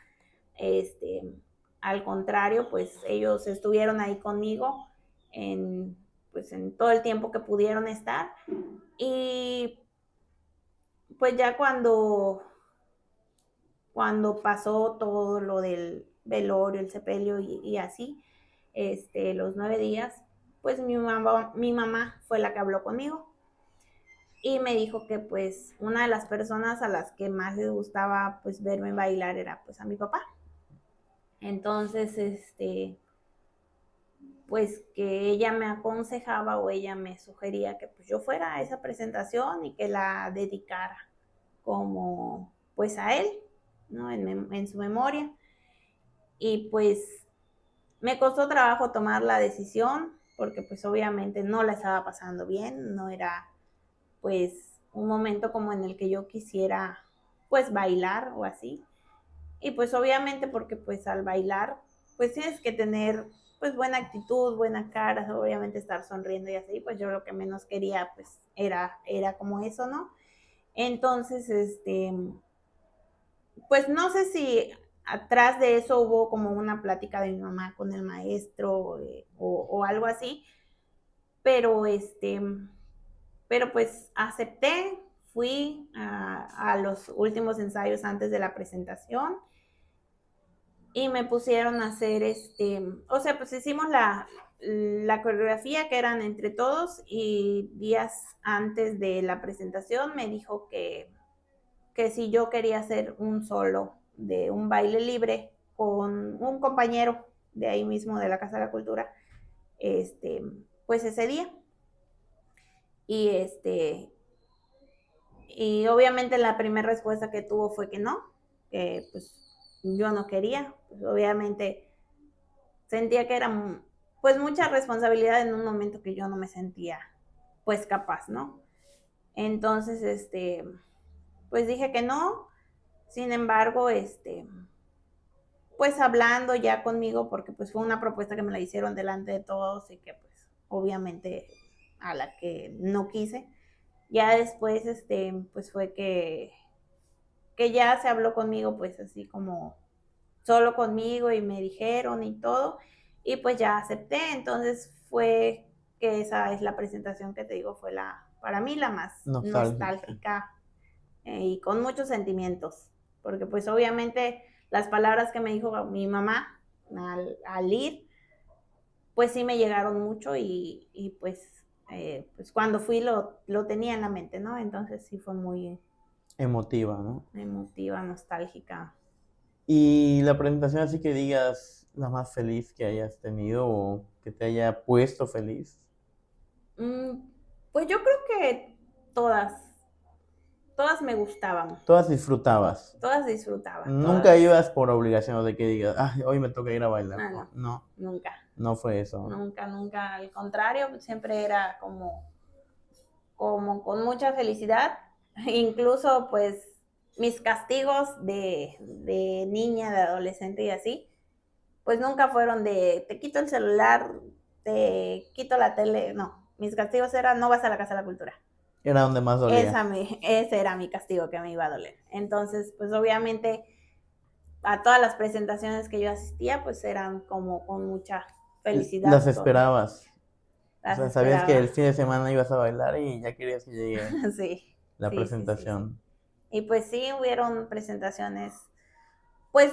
Speaker 2: Este, Al contrario, pues ellos estuvieron ahí conmigo en, pues en todo el tiempo que pudieron estar. Y pues ya cuando pasó todo lo del velorio, el sepelio y así, los 9 días, pues mi mamá fue la que habló conmigo y me dijo que pues una de las personas a las que más les gustaba pues verme bailar era pues a mi papá. Entonces, pues que ella me aconsejaba o ella me sugería que pues yo fuera a esa presentación y que la dedicara como pues a él, ¿no? En su memoria. Y pues me costó trabajo tomar la decisión porque pues obviamente no la estaba pasando bien, no era pues un momento como en el que yo quisiera pues bailar o así. Y pues obviamente porque pues al bailar pues tienes que tener pues buena actitud, buena cara, obviamente estar sonriendo y así, pues yo lo que menos quería pues era como eso, ¿no? Entonces, pues no sé si atrás de eso hubo como una plática de mi mamá con el maestro o algo así, pero pero pues acepté, fui a los últimos ensayos antes de la presentación y me pusieron a hacer o sea, pues hicimos la coreografía que eran entre todos y días antes de la presentación me dijo que si yo quería hacer un solo de un baile libre con un compañero de ahí mismo de la Casa de la Cultura, pues ese día. Y y obviamente la primera respuesta que tuvo fue que no, que pues yo no quería, pues obviamente sentía que era pues mucha responsabilidad en un momento que yo no me sentía pues capaz, ¿no? Entonces, pues dije que no, sin embargo, pues hablando ya conmigo, porque pues fue una propuesta que me la hicieron delante de todos y que pues obviamente a la que no quise. Ya después, pues fue que ya se habló conmigo, pues así como solo conmigo y me dijeron y todo, y pues ya acepté, entonces fue que esa es la presentación que te digo, fue para mí la más
Speaker 1: Nostálgica.
Speaker 2: nostálgica y con muchos sentimientos, porque pues obviamente las palabras que me dijo mi mamá al ir, pues sí me llegaron mucho y pues cuando fui lo tenía en la mente, ¿no? Entonces sí fue muy
Speaker 1: Emotiva, ¿no?
Speaker 2: emotiva, nostálgica.
Speaker 1: Y la presentación así que digas la más feliz que hayas tenido o que te haya puesto feliz.
Speaker 2: Mm, pues yo creo que todas, todas me gustaban,
Speaker 1: Todas disfrutabas.
Speaker 2: todas disfrutaba,
Speaker 1: Nunca
Speaker 2: todas,
Speaker 1: ibas por obligación de que digas, ah, hoy me toca ir a bailar.
Speaker 2: no,
Speaker 1: No,
Speaker 2: nunca.
Speaker 1: No fue eso.
Speaker 2: Nunca, nunca, al contrario, siempre era como con mucha felicidad. Incluso pues mis castigos de niña, de adolescente y así, pues nunca fueron de te quito el celular, te quito la tele, no. Mis castigos eran no vas a la Casa de la Cultura.
Speaker 1: Era donde más dolía.
Speaker 2: Ese era mi castigo que me iba a doler. Entonces, pues obviamente a todas las presentaciones que yo asistía, pues eran como con mucha felicidad.
Speaker 1: Las esperabas.
Speaker 2: Las
Speaker 1: o sea, sabías que
Speaker 2: esperaba.
Speaker 1: el fin de semana ibas a bailar y ya querías que llegue
Speaker 2: Sí,
Speaker 1: la
Speaker 2: sí,
Speaker 1: presentación.
Speaker 2: sí. Y pues sí, hubieron presentaciones, pues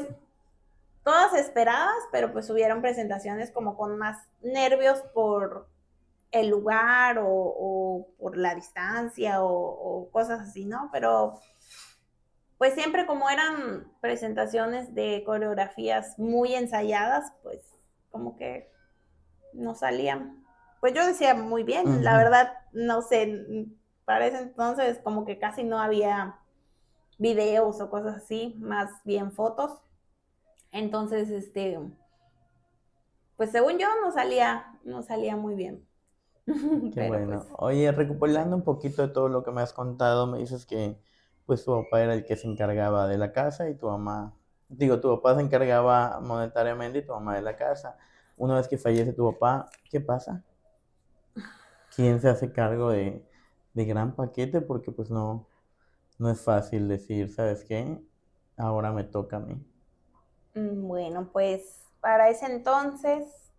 Speaker 2: todas esperadas, pero pues hubieron presentaciones como con más nervios por el lugar o por la distancia o cosas así, ¿no? Pero pues siempre como eran presentaciones de coreografías muy ensayadas, pues como que no salían. Pues yo decía muy bien, la verdad, no sé, para ese entonces como que casi no había videos o cosas así, más bien fotos. Entonces, pues según yo no salía muy bien.
Speaker 1: Qué
Speaker 2: Pero pues,
Speaker 1: bueno. Oye, recopilando un poquito de todo lo que me has contado, me dices que pues tu papá era el que se encargaba de la casa y tu mamá, digo, tu papá se encargaba monetariamente y tu mamá de la casa. Una vez que fallece tu papá, ¿qué pasa? ¿Quién se hace cargo de gran paquete? Porque pues no es fácil decir, ¿sabes qué? Ahora me toca a mí.
Speaker 2: bueno, pues para ese entonces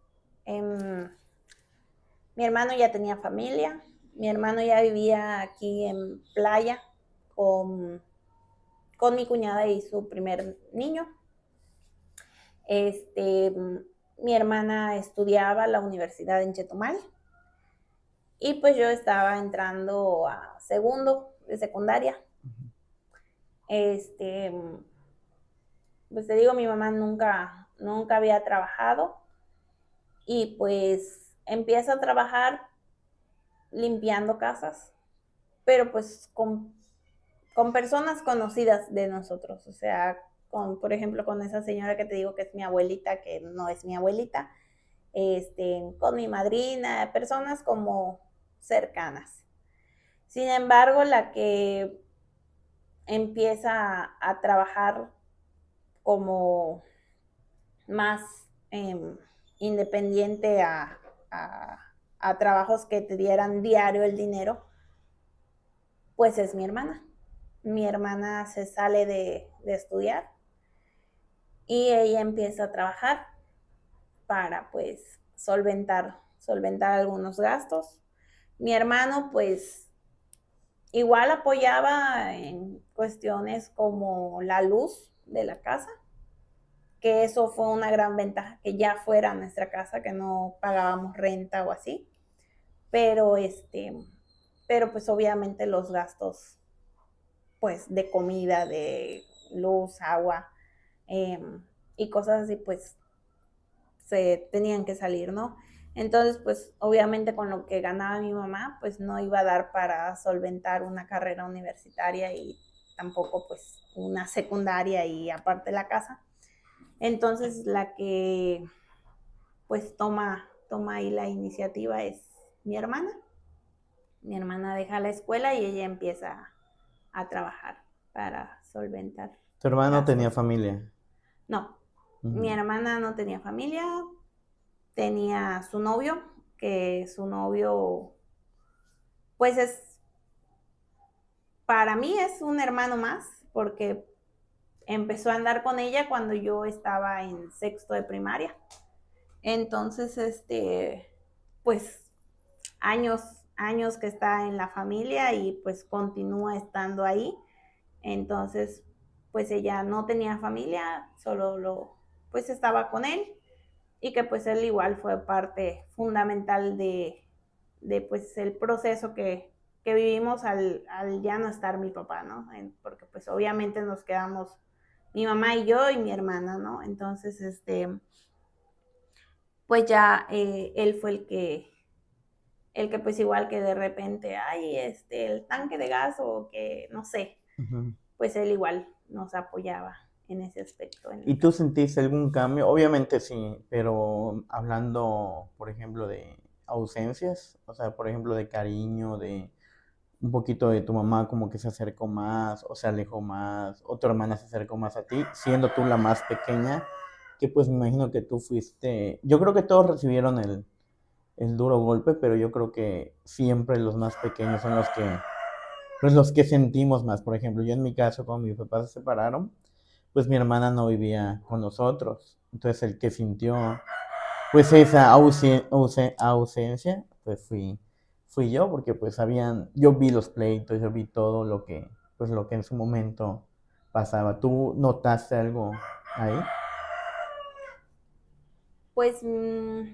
Speaker 2: mi hermano ya tenía familia, mi hermano ya vivía aquí en Playa con, con mi cuñada y su primer niño. Este, mi hermana estudiaba la universidad en Chetumal y pues yo estaba entrando a segundo de secundaria. Este, pues te digo, mi mamá nunca había trabajado y pues empieza a trabajar limpiando casas, pero pues con personas conocidas de nosotros, o sea, por ejemplo, con esa señora que te digo que es mi abuelita, que no es mi abuelita, con mi madrina, personas como cercanas. Sin embargo, la que empieza a trabajar como más independiente a trabajos que te dieran diario el dinero, pues es mi hermana. Mi hermana se sale de estudiar y ella empieza a trabajar para pues solventar algunos gastos. Mi hermano pues igual apoyaba en cuestiones como la luz de la casa, que eso fue una gran ventaja, que ya fuera nuestra casa, que no pagábamos renta o así, pero pero pues obviamente los gastos pues de comida, de luz, agua y cosas así pues se tenían que salir, ¿no? Entonces, pues obviamente con lo que ganaba mi mamá, pues no iba a dar para solventar una carrera universitaria y tampoco pues una secundaria y aparte la casa. Entonces, la que pues toma ahí la iniciativa es mi hermana. Mi hermana deja la escuela y ella empieza a trabajar para solventar
Speaker 1: Tu hermano tenía
Speaker 2: gastos.
Speaker 1: familia.
Speaker 2: No, mi
Speaker 1: Ujú.
Speaker 2: hermana no tenía familia, tenía su novio, que su novio, pues para mí es un hermano más, porque empezó a andar con ella cuando yo estaba en sexto de primaria. Entonces, pues años, años que está en la familia y pues continúa estando ahí. Entonces, pues ella no tenía familia, pues estaba con él y que pues él igual fue parte fundamental de pues el proceso que vivimos al ya no estar mi papá, ¿no? Porque pues obviamente nos quedamos mi mamá y yo y mi hermana, ¿no? Entonces, pues ya él fue el que pues igual que de repente, ay, el tanque de gas o que no sé,
Speaker 1: Ujú.
Speaker 2: pues él igual nos apoyaba en ese aspecto.
Speaker 1: ¿Y tú sentiste algún cambio? Obviamente sí, pero hablando, por ejemplo, de ausencias, o sea, por ejemplo, de cariño, de un poquito de tu mamá como que se acercó más o se alejó más, o tu hermana se acercó más a ti, siendo tú la más pequeña, que pues me imagino que tú fuiste, yo creo que todos recibieron el duro golpe, pero yo creo que siempre los más pequeños son pues los que sentimos más. Por ejemplo, yo en mi caso, cuando mis papás se separaron, pues mi hermana no vivía con nosotros. Entonces el que sintió pues esa ausencia, pues fui yo, porque pues yo vi los pleitos, yo vi todo pues lo que en su momento pasaba. ¿Tú notaste algo ahí?
Speaker 2: Pues creo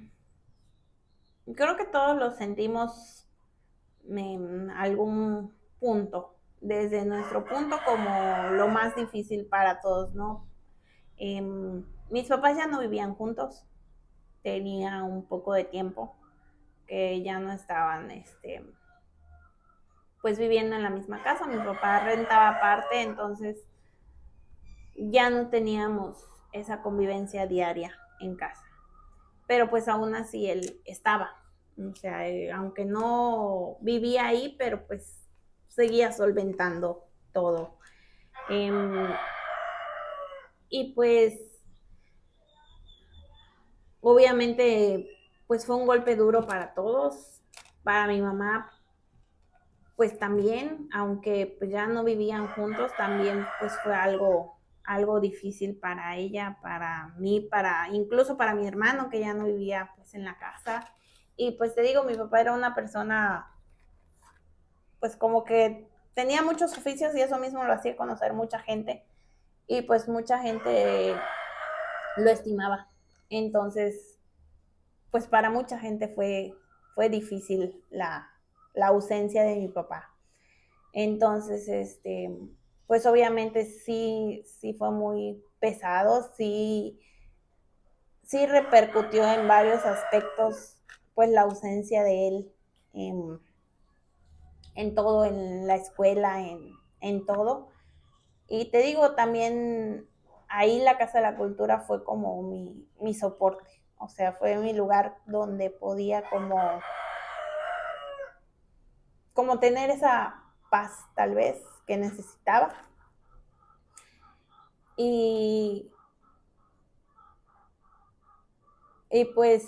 Speaker 2: que todos lo sentimos en algún punto, desde nuestro punto como lo más difícil para todos, ¿no? Mis papás ya no vivían juntos, tenía un poco de tiempo que ya no estaban, pues viviendo en la misma casa. Mi papá rentaba aparte, entonces ya no teníamos esa convivencia diaria en casa. Pero pues aún así él estaba, o sea, aunque no vivía ahí, pero pues seguía solventando todo. Y pues obviamente pues fue un golpe duro para todos, para mi mamá pues también, aunque pues ya no vivían juntos, también pues fue algo difícil para ella, para mí, incluso para mi hermano que ya no vivía pues en la casa. Y pues te digo, mi papá era una persona pues como que tenía muchos oficios y eso mismo lo hacía conocer mucha gente y pues mucha gente lo estimaba. Entonces, pues para mucha gente fue difícil la ausencia de mi papá. Entonces, pues obviamente sí fue muy pesado, sí repercutió en varios aspectos, pues la ausencia de él en todo, en la escuela, en todo. Y te digo, también ahí la Casa de la Cultura fue como mi soporte, o sea, fue mi lugar donde podía como tener esa paz tal vez que necesitaba. Y, y pues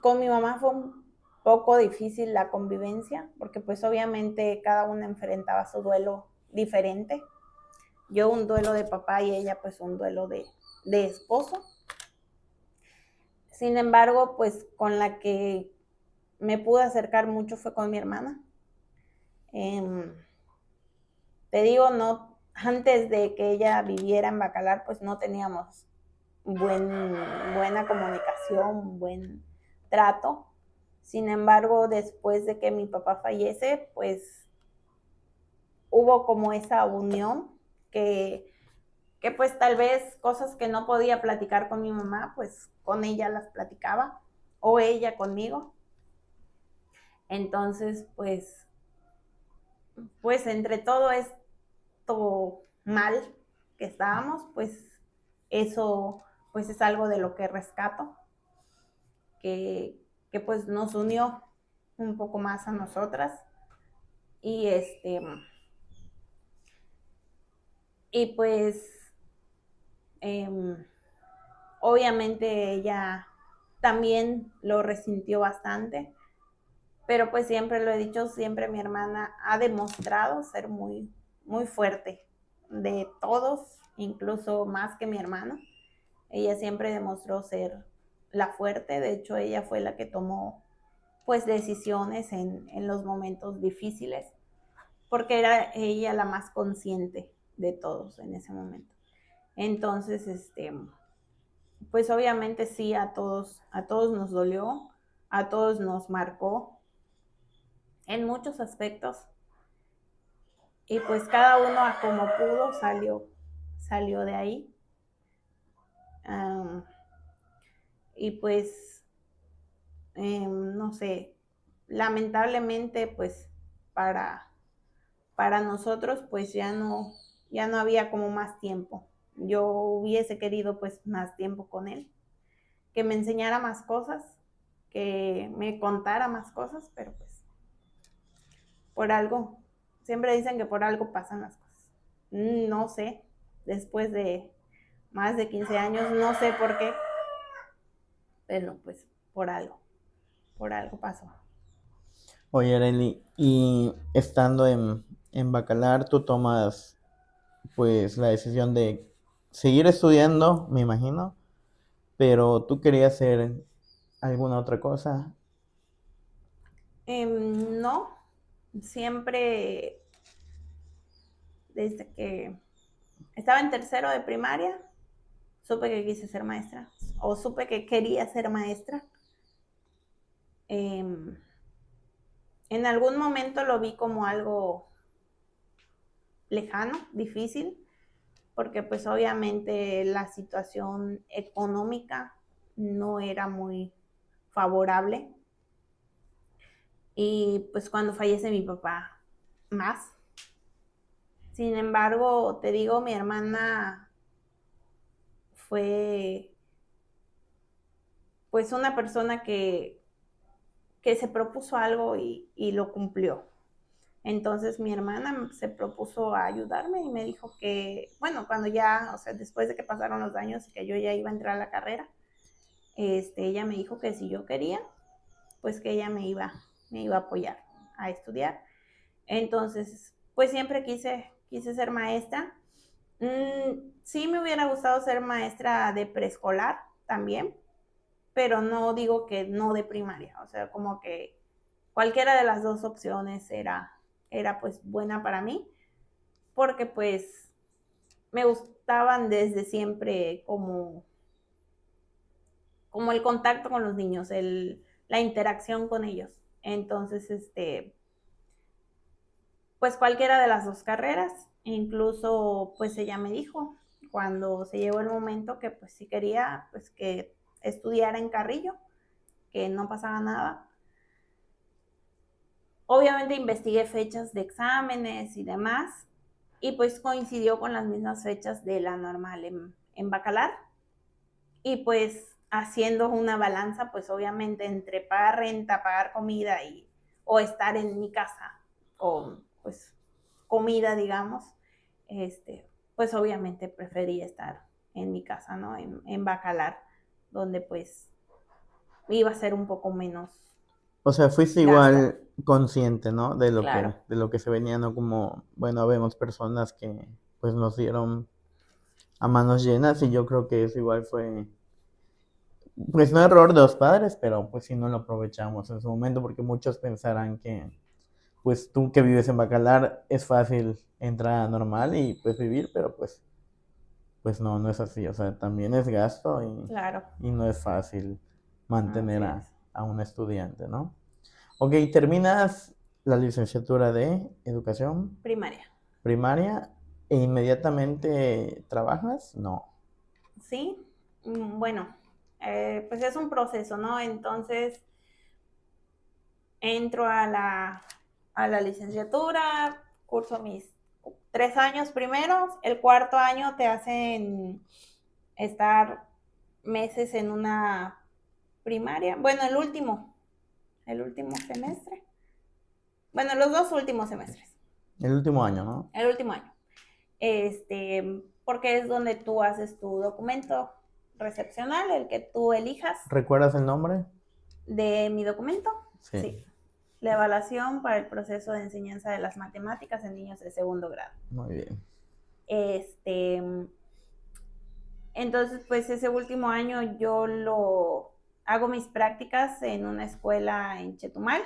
Speaker 2: con mi mamá fue un poco difícil la convivencia, porque pues obviamente cada una enfrentaba su duelo diferente. Yo un duelo de papá y ella pues un duelo de esposo. Sin embargo, pues con la que me pude acercar mucho fue con mi hermana. Te digo, no, antes de que ella viviera en Bacalar, pues no teníamos buena comunicación, buen trato. Sin embargo, después de que mi papá fallece, pues hubo como esa unión que pues tal vez cosas que no podía platicar con mi mamá, pues con ella las platicaba o ella conmigo. Entonces, pues entre todo esto mal que estábamos, pues eso pues es algo de lo que rescato, que, que pues nos unió un poco más a nosotras y y pues obviamente ella también lo resintió bastante, pero pues siempre lo he dicho, siempre mi hermana ha demostrado ser muy fuerte de todos, incluso más que mi hermano. Ella siempre demostró ser la fuerte, de hecho ella fue la que tomó pues decisiones en los momentos difíciles, porque era ella la más consciente de todos en ese momento. Entonces, pues obviamente sí, a todos nos dolió, a todos nos marcó en muchos aspectos y pues cada uno a como pudo salió de ahí. Um, y pues, no sé, lamentablemente pues para nosotros pues ya no había como más tiempo. Yo hubiese querido pues más tiempo con él, que me enseñara más cosas, que me contara más cosas, pero pues por algo, siempre dicen que por algo pasan las cosas. No sé, después de más de 15 años, no sé por qué, pero pues por algo pasó.
Speaker 1: Oye, Arely, y estando en Bacalar, tú tomas pues la decisión de seguir estudiando, me imagino, pero tú querías hacer alguna otra cosa.
Speaker 2: No, siempre desde que estaba en tercero de primaria, supe que quise ser maestra o supe que quería ser maestra. Eh, en algún momento lo vi como algo lejano, difícil, porque pues obviamente la situación económica no era muy favorable. Y pues cuando fallece mi papá, más. Sin embargo, te digo, mi hermana fue pues una persona que se propuso algo y lo cumplió. Entonces mi hermana se propuso a ayudarme y me dijo que, bueno, cuando ya, o sea, después de que pasaron los años y que yo ya iba a entrar a la carrera, ella me dijo que si yo quería, pues que ella me iba a apoyar a estudiar. Entonces, pues siempre quise ser maestra. Sí me hubiera gustado ser maestra de preescolar también, pero no digo que no de primaria, o sea, como que cualquiera de las dos opciones era pues buena para mí, porque pues me gustaban desde siempre como el contacto con los niños, la interacción con ellos. Entonces, pues cualquiera de las dos carreras, incluso pues ella me dijo cuando se llegó el momento que pues si quería pues que estudiara en Carrillo, que no pasaba nada. Obviamente investigué fechas de exámenes y demás, y pues coincidió con las mismas fechas de la normal en Bacalar. Y pues haciendo una balanza, pues obviamente entre pagar renta, pagar comida o estar en mi casa, o pues comida, digamos, pues obviamente preferí estar en mi casa, ¿no? En Bacalar, donde pues iba a ser un poco menos
Speaker 1: O sea, fuiste
Speaker 2: gasto.
Speaker 1: igual consciente, ¿no?
Speaker 2: Claro,
Speaker 1: De lo que se venía, ¿no? Como, bueno, vemos personas que pues nos dieron a manos llenas y yo creo que eso igual fue, pues no error de los padres, pero pues sí no lo aprovechamos en su momento porque muchos pensarán que pues tú que vives en Bacalar es fácil entrar a normal y pues vivir, pero pues no, no es así, o sea, también es gasto
Speaker 2: claro,
Speaker 1: y no es fácil mantener
Speaker 2: así es.
Speaker 1: a un estudiante, ¿no? Ok, terminas la licenciatura de educación
Speaker 2: Primaria.
Speaker 1: primaria e inmediatamente trabajas, no.
Speaker 2: Sí, bueno, pues es un proceso, ¿no? Entonces entro a la licenciatura, curso mis 3 años primeros, el cuarto año te hacen estar meses en una primaria, bueno, el último semestre, bueno, los dos últimos semestres,
Speaker 1: El último año, ¿no?
Speaker 2: el último año, porque es donde tú haces tu documento recepcional, el que tú elijas
Speaker 1: ¿Recuerdas el nombre?
Speaker 2: de mi documento,
Speaker 1: Sí,
Speaker 2: sí, la evaluación para el proceso de enseñanza de las matemáticas en niños de segundo grado.
Speaker 1: muy bien.
Speaker 2: Este, entonces, pues ese último año yo lo hago mis prácticas en una escuela en Chetumal.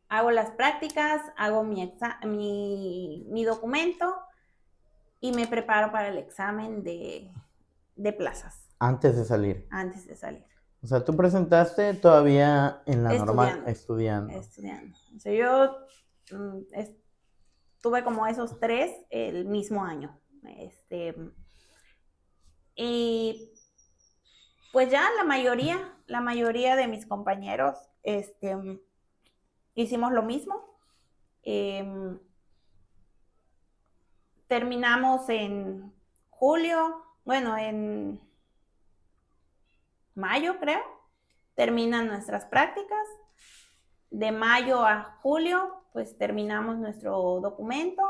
Speaker 2: Hago las prácticas, hago mi documento y me preparo para el examen de plazas
Speaker 1: Antes de salir.
Speaker 2: antes de salir.
Speaker 1: O sea, tú presentaste todavía en la normal
Speaker 2: Estudiando,
Speaker 1: estudiando.
Speaker 2: estudiando. O sea, yo tuve como esos tres el mismo año. Y pues ya la mayoría de mis compañeros, hicimos lo mismo. Eh, terminamos en julio, bueno, en mayo creo, terminan nuestras prácticas. De mayo a julio, pues terminamos nuestro documento,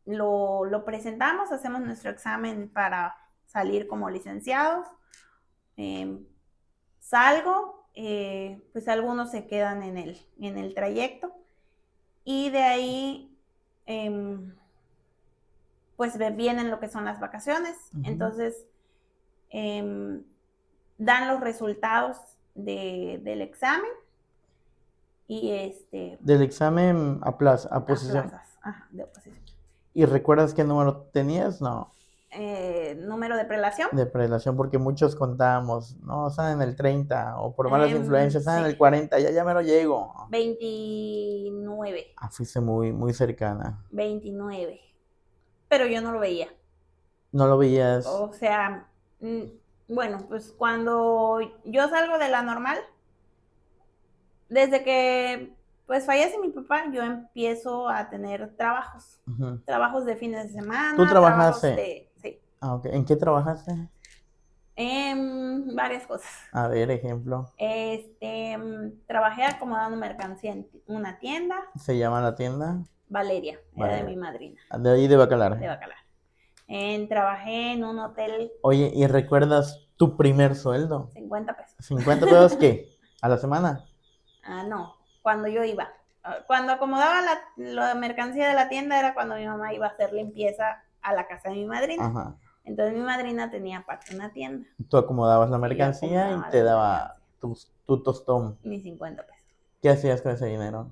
Speaker 2: lo presentamos, hacemos nuestro examen para salir como licenciados. Salgo, pues algunos se quedan en el trayecto y de ahí pues vienen lo que son las vacaciones. Entonces dan los resultados del examen y
Speaker 1: Del examen a plaza, a posición.
Speaker 2: plazas, de oposición.
Speaker 1: ¿Y recuerdas qué número tenías? No.
Speaker 2: Número de prelación.
Speaker 1: De prelación, porque muchos contábamos, no, están en el 30, o por malas influencias, están
Speaker 2: Sí.
Speaker 1: en el 40, ya me lo llego.
Speaker 2: 29.
Speaker 1: Fuiste muy, muy cercana.
Speaker 2: 29. Pero yo no lo veía.
Speaker 1: ¿No lo veías?
Speaker 2: O sea, bueno, pues cuando yo salgo de la normal, desde que pues fallece mi papá, yo empiezo a tener trabajos. Trabajos de fines de semana.
Speaker 1: ¿Tú trabajaste?
Speaker 2: Trabajos sí.
Speaker 1: Ok. ¿En qué trabajaste?
Speaker 2: Varias cosas.
Speaker 1: A ver, ejemplo.
Speaker 2: Trabajé acomodando mercancía en una tienda.
Speaker 1: ¿Se llama la tienda?
Speaker 2: Valeria, era de mi madrina.
Speaker 1: De ahí de Bacalar.
Speaker 2: De Bacalar. Trabajé en un hotel.
Speaker 1: Oye, ¿y recuerdas tu primer sueldo?
Speaker 2: 50 pesos.
Speaker 1: ¿50 pesos qué? ¿A la semana?
Speaker 2: No, cuando yo iba. Cuando acomodaba la mercancía de la tienda era cuando mi mamá iba a hacer limpieza a la casa de mi madrina.
Speaker 1: Ajá.
Speaker 2: Entonces mi madrina tenía aparte una tienda.
Speaker 1: Tú acomodabas la mercancía y te daba tu tostón.
Speaker 2: Mis 50 pesos.
Speaker 1: ¿Qué hacías con ese dinero?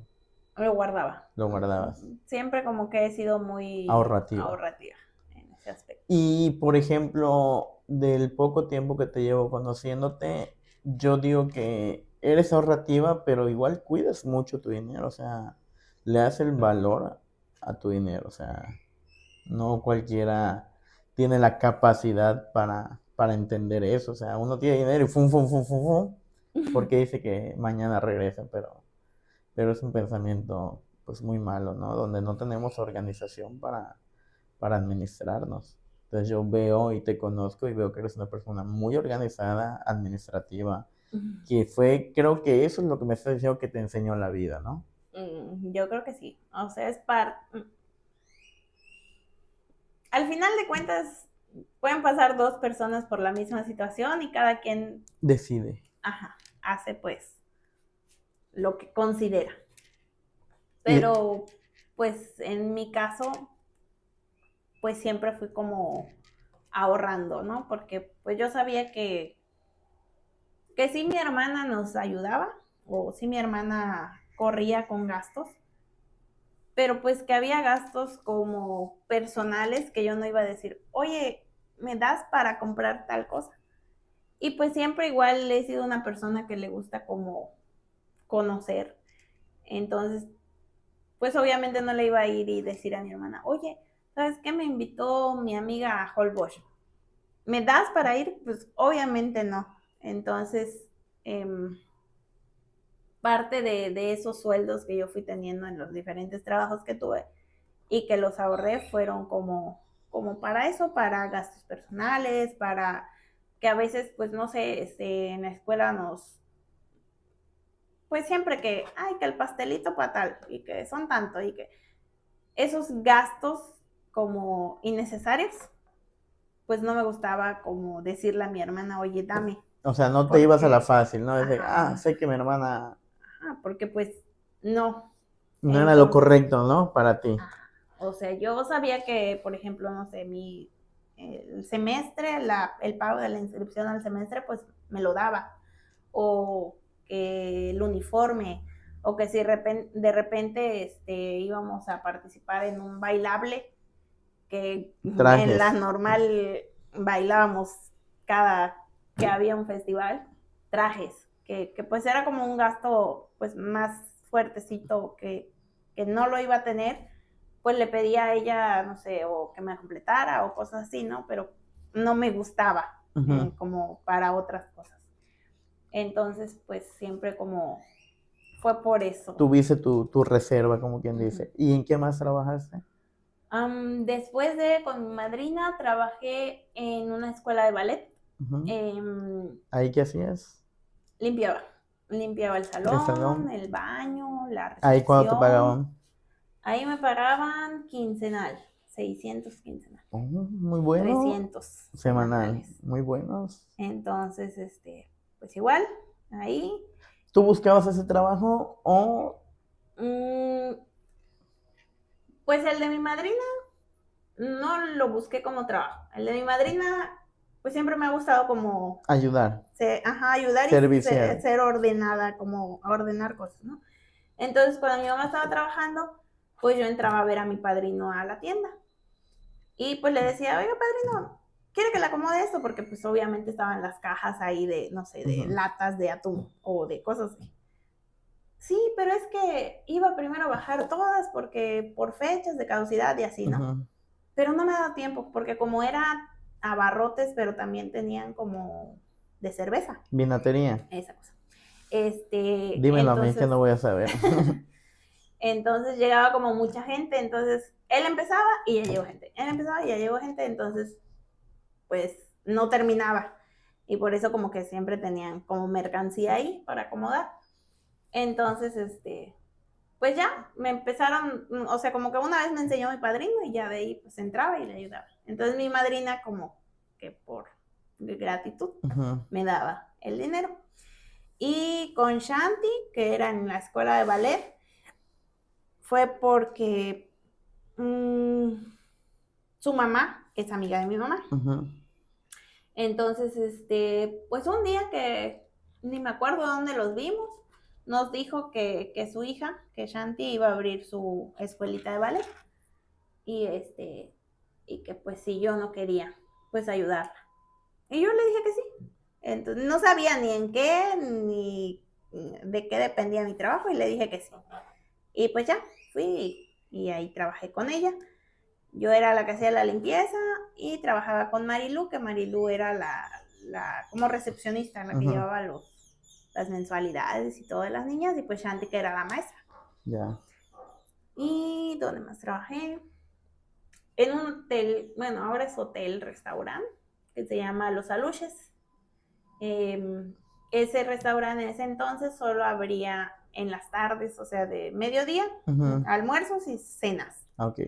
Speaker 2: Lo guardaba.
Speaker 1: Lo guardabas.
Speaker 2: Siempre como que he sido muy
Speaker 1: ahorrativa
Speaker 2: en ese aspecto.
Speaker 1: Y, por ejemplo, del poco tiempo que te llevo conociéndote, yo digo que eres ahorrativa, pero igual cuidas mucho tu dinero, o sea, le das el valor a tu dinero, o sea, no cualquiera tiene la capacidad para entender eso, o sea, uno tiene dinero y fum, porque dice que mañana regresa, pero es un pensamiento pues muy malo, ¿no? Donde no tenemos organización para administrarnos. Entonces yo veo y te conozco y veo que eres una persona muy organizada, administrativa, que creo que eso es lo que me está diciendo que te enseñó la vida, ¿no?
Speaker 2: Yo creo que sí, o sea, es al final de cuentas pueden pasar dos personas por la misma situación y cada quien
Speaker 1: decide.
Speaker 2: Hace pues lo que considera. Pero pues en mi caso pues siempre fui como ahorrando, ¿no? Porque pues yo sabía que sí mi hermana nos ayudaba o sí mi hermana corría con gastos, pero pues que había gastos como personales que yo no iba a decir, oye, ¿me das para comprar tal cosa? Y pues siempre igual he sido una persona que le gusta como conocer. Entonces, pues obviamente no le iba a ir y decir a mi hermana, oye, ¿sabes qué? Me invitó mi amiga a Holbox. ¿Me das para ir? Pues obviamente no. Entonces, parte de esos sueldos que yo fui teniendo en los diferentes trabajos que tuve y que los ahorré fueron como para eso, para gastos personales, para que a veces, pues no sé, en la escuela pues siempre que el pastelito para tal, y que son tanto, y que esos gastos como innecesarios, pues no me gustaba como decirle a mi hermana, oye, dame.
Speaker 1: O sea, no te ibas a la fácil, ¿no? Desde, sé que mi hermana...
Speaker 2: porque pues no.
Speaker 1: No era lo correcto, ¿no? Para ti.
Speaker 2: O sea, yo sabía que, por ejemplo, no sé, el semestre, el pago de la inscripción al semestre, pues me lo daba. O que el uniforme, o que si de repente íbamos a participar en un bailable, que
Speaker 1: trajes.
Speaker 2: En la normal bailábamos cada que había un festival, trajes, que pues era como un gasto pues más fuertecito que no lo iba a tener, pues le pedía a ella, no sé, o que me completara o cosas así, ¿no? Pero no me gustaba como para otras cosas. Entonces, pues siempre como fue por eso.
Speaker 1: Tuviste tu reserva, como quien dice. ¿Y en qué más trabajaste?
Speaker 2: Después de con mi madrina trabajé en una escuela de ballet.
Speaker 1: Ujú.
Speaker 2: Em,
Speaker 1: ¿Ahí qué hacías?
Speaker 2: limpiaba. Limpiaba el
Speaker 1: ¿El
Speaker 2: salón,
Speaker 1: salón?
Speaker 2: el baño, la
Speaker 1: ¿Ahí cuándo te
Speaker 2: recepción.
Speaker 1: pagaban?
Speaker 2: Ahí me pagaban quincenal, 600 quincenal,
Speaker 1: Oh, muy bueno.
Speaker 2: 300
Speaker 1: Semanal,
Speaker 2: semanales.
Speaker 1: muy buenos.
Speaker 2: Entonces, pues igual, ahí.
Speaker 1: ¿Tú buscabas ese trabajo o
Speaker 2: mm, pues el de mi madrina no lo busqué como trabajo. El de mi madrina, pues siempre me ha gustado como
Speaker 1: ayudar,
Speaker 2: ayudar y
Speaker 1: servicial?
Speaker 2: ser ordenada, como ordenar cosas, ¿no? Entonces, cuando mi mamá estaba trabajando, pues yo entraba a ver a mi padrino a la tienda. Y pues le decía, oiga, padrino, ¿quiere que le acomode esto? Porque pues obviamente estaban las cajas ahí de, no sé, de
Speaker 1: Ujú,
Speaker 2: latas de atún o de cosas así. Sí, pero es que iba primero a bajar todas porque por fechas de caducidad y así, ¿no?
Speaker 1: ujú.
Speaker 2: Pero no me ha dado tiempo porque como era abarrotes, pero también tenían como de cerveza,
Speaker 1: Vinatería.
Speaker 2: esa cosa.
Speaker 1: Dímelo a mí que
Speaker 2: Entonces,
Speaker 1: no voy a saber.
Speaker 2: entonces llegaba como mucha gente, entonces él empezaba y ya llegó gente. Él empezaba y ya llegó gente, entonces pues no terminaba. Y por eso como que siempre tenían como mercancía ahí para acomodar. Entonces, pues ya me empezaron, o sea, como que una vez me enseñó mi padrino y ya de ahí pues entraba y le ayudaba. Entonces mi madrina como que por gratitud
Speaker 1: Ujú,
Speaker 2: me daba el dinero. Y con Shanti, que era en la escuela de ballet, fue porque su mamá es amiga de mi mamá.
Speaker 1: ujú,
Speaker 2: Entonces, pues un día que ni me acuerdo dónde los vimos, nos dijo que su hija, que Shanti, iba a abrir su escuelita de ballet y y que pues si yo no quería, pues ayudarla. Y yo le dije que sí. Entonces no sabía ni en qué ni de qué dependía mi trabajo y le dije que sí. Y pues ya, fui y ahí trabajé con ella. Yo era la que hacía la limpieza y trabajaba con Marilu, que Marilu era como recepcionista, la que
Speaker 1: ujú.
Speaker 2: llevaba las mensualidades y todas las niñas, y pues Shanti, que era la maestra.
Speaker 1: Ya.
Speaker 2: ¿Y dónde más trabajé? En un hotel, bueno, ahora es hotel, restaurante, que se llama Los Aluches. Ese restaurante en ese entonces solo abría en las tardes, o sea, de mediodía,
Speaker 1: Ujú.
Speaker 2: almuerzos y cenas.
Speaker 1: Ok.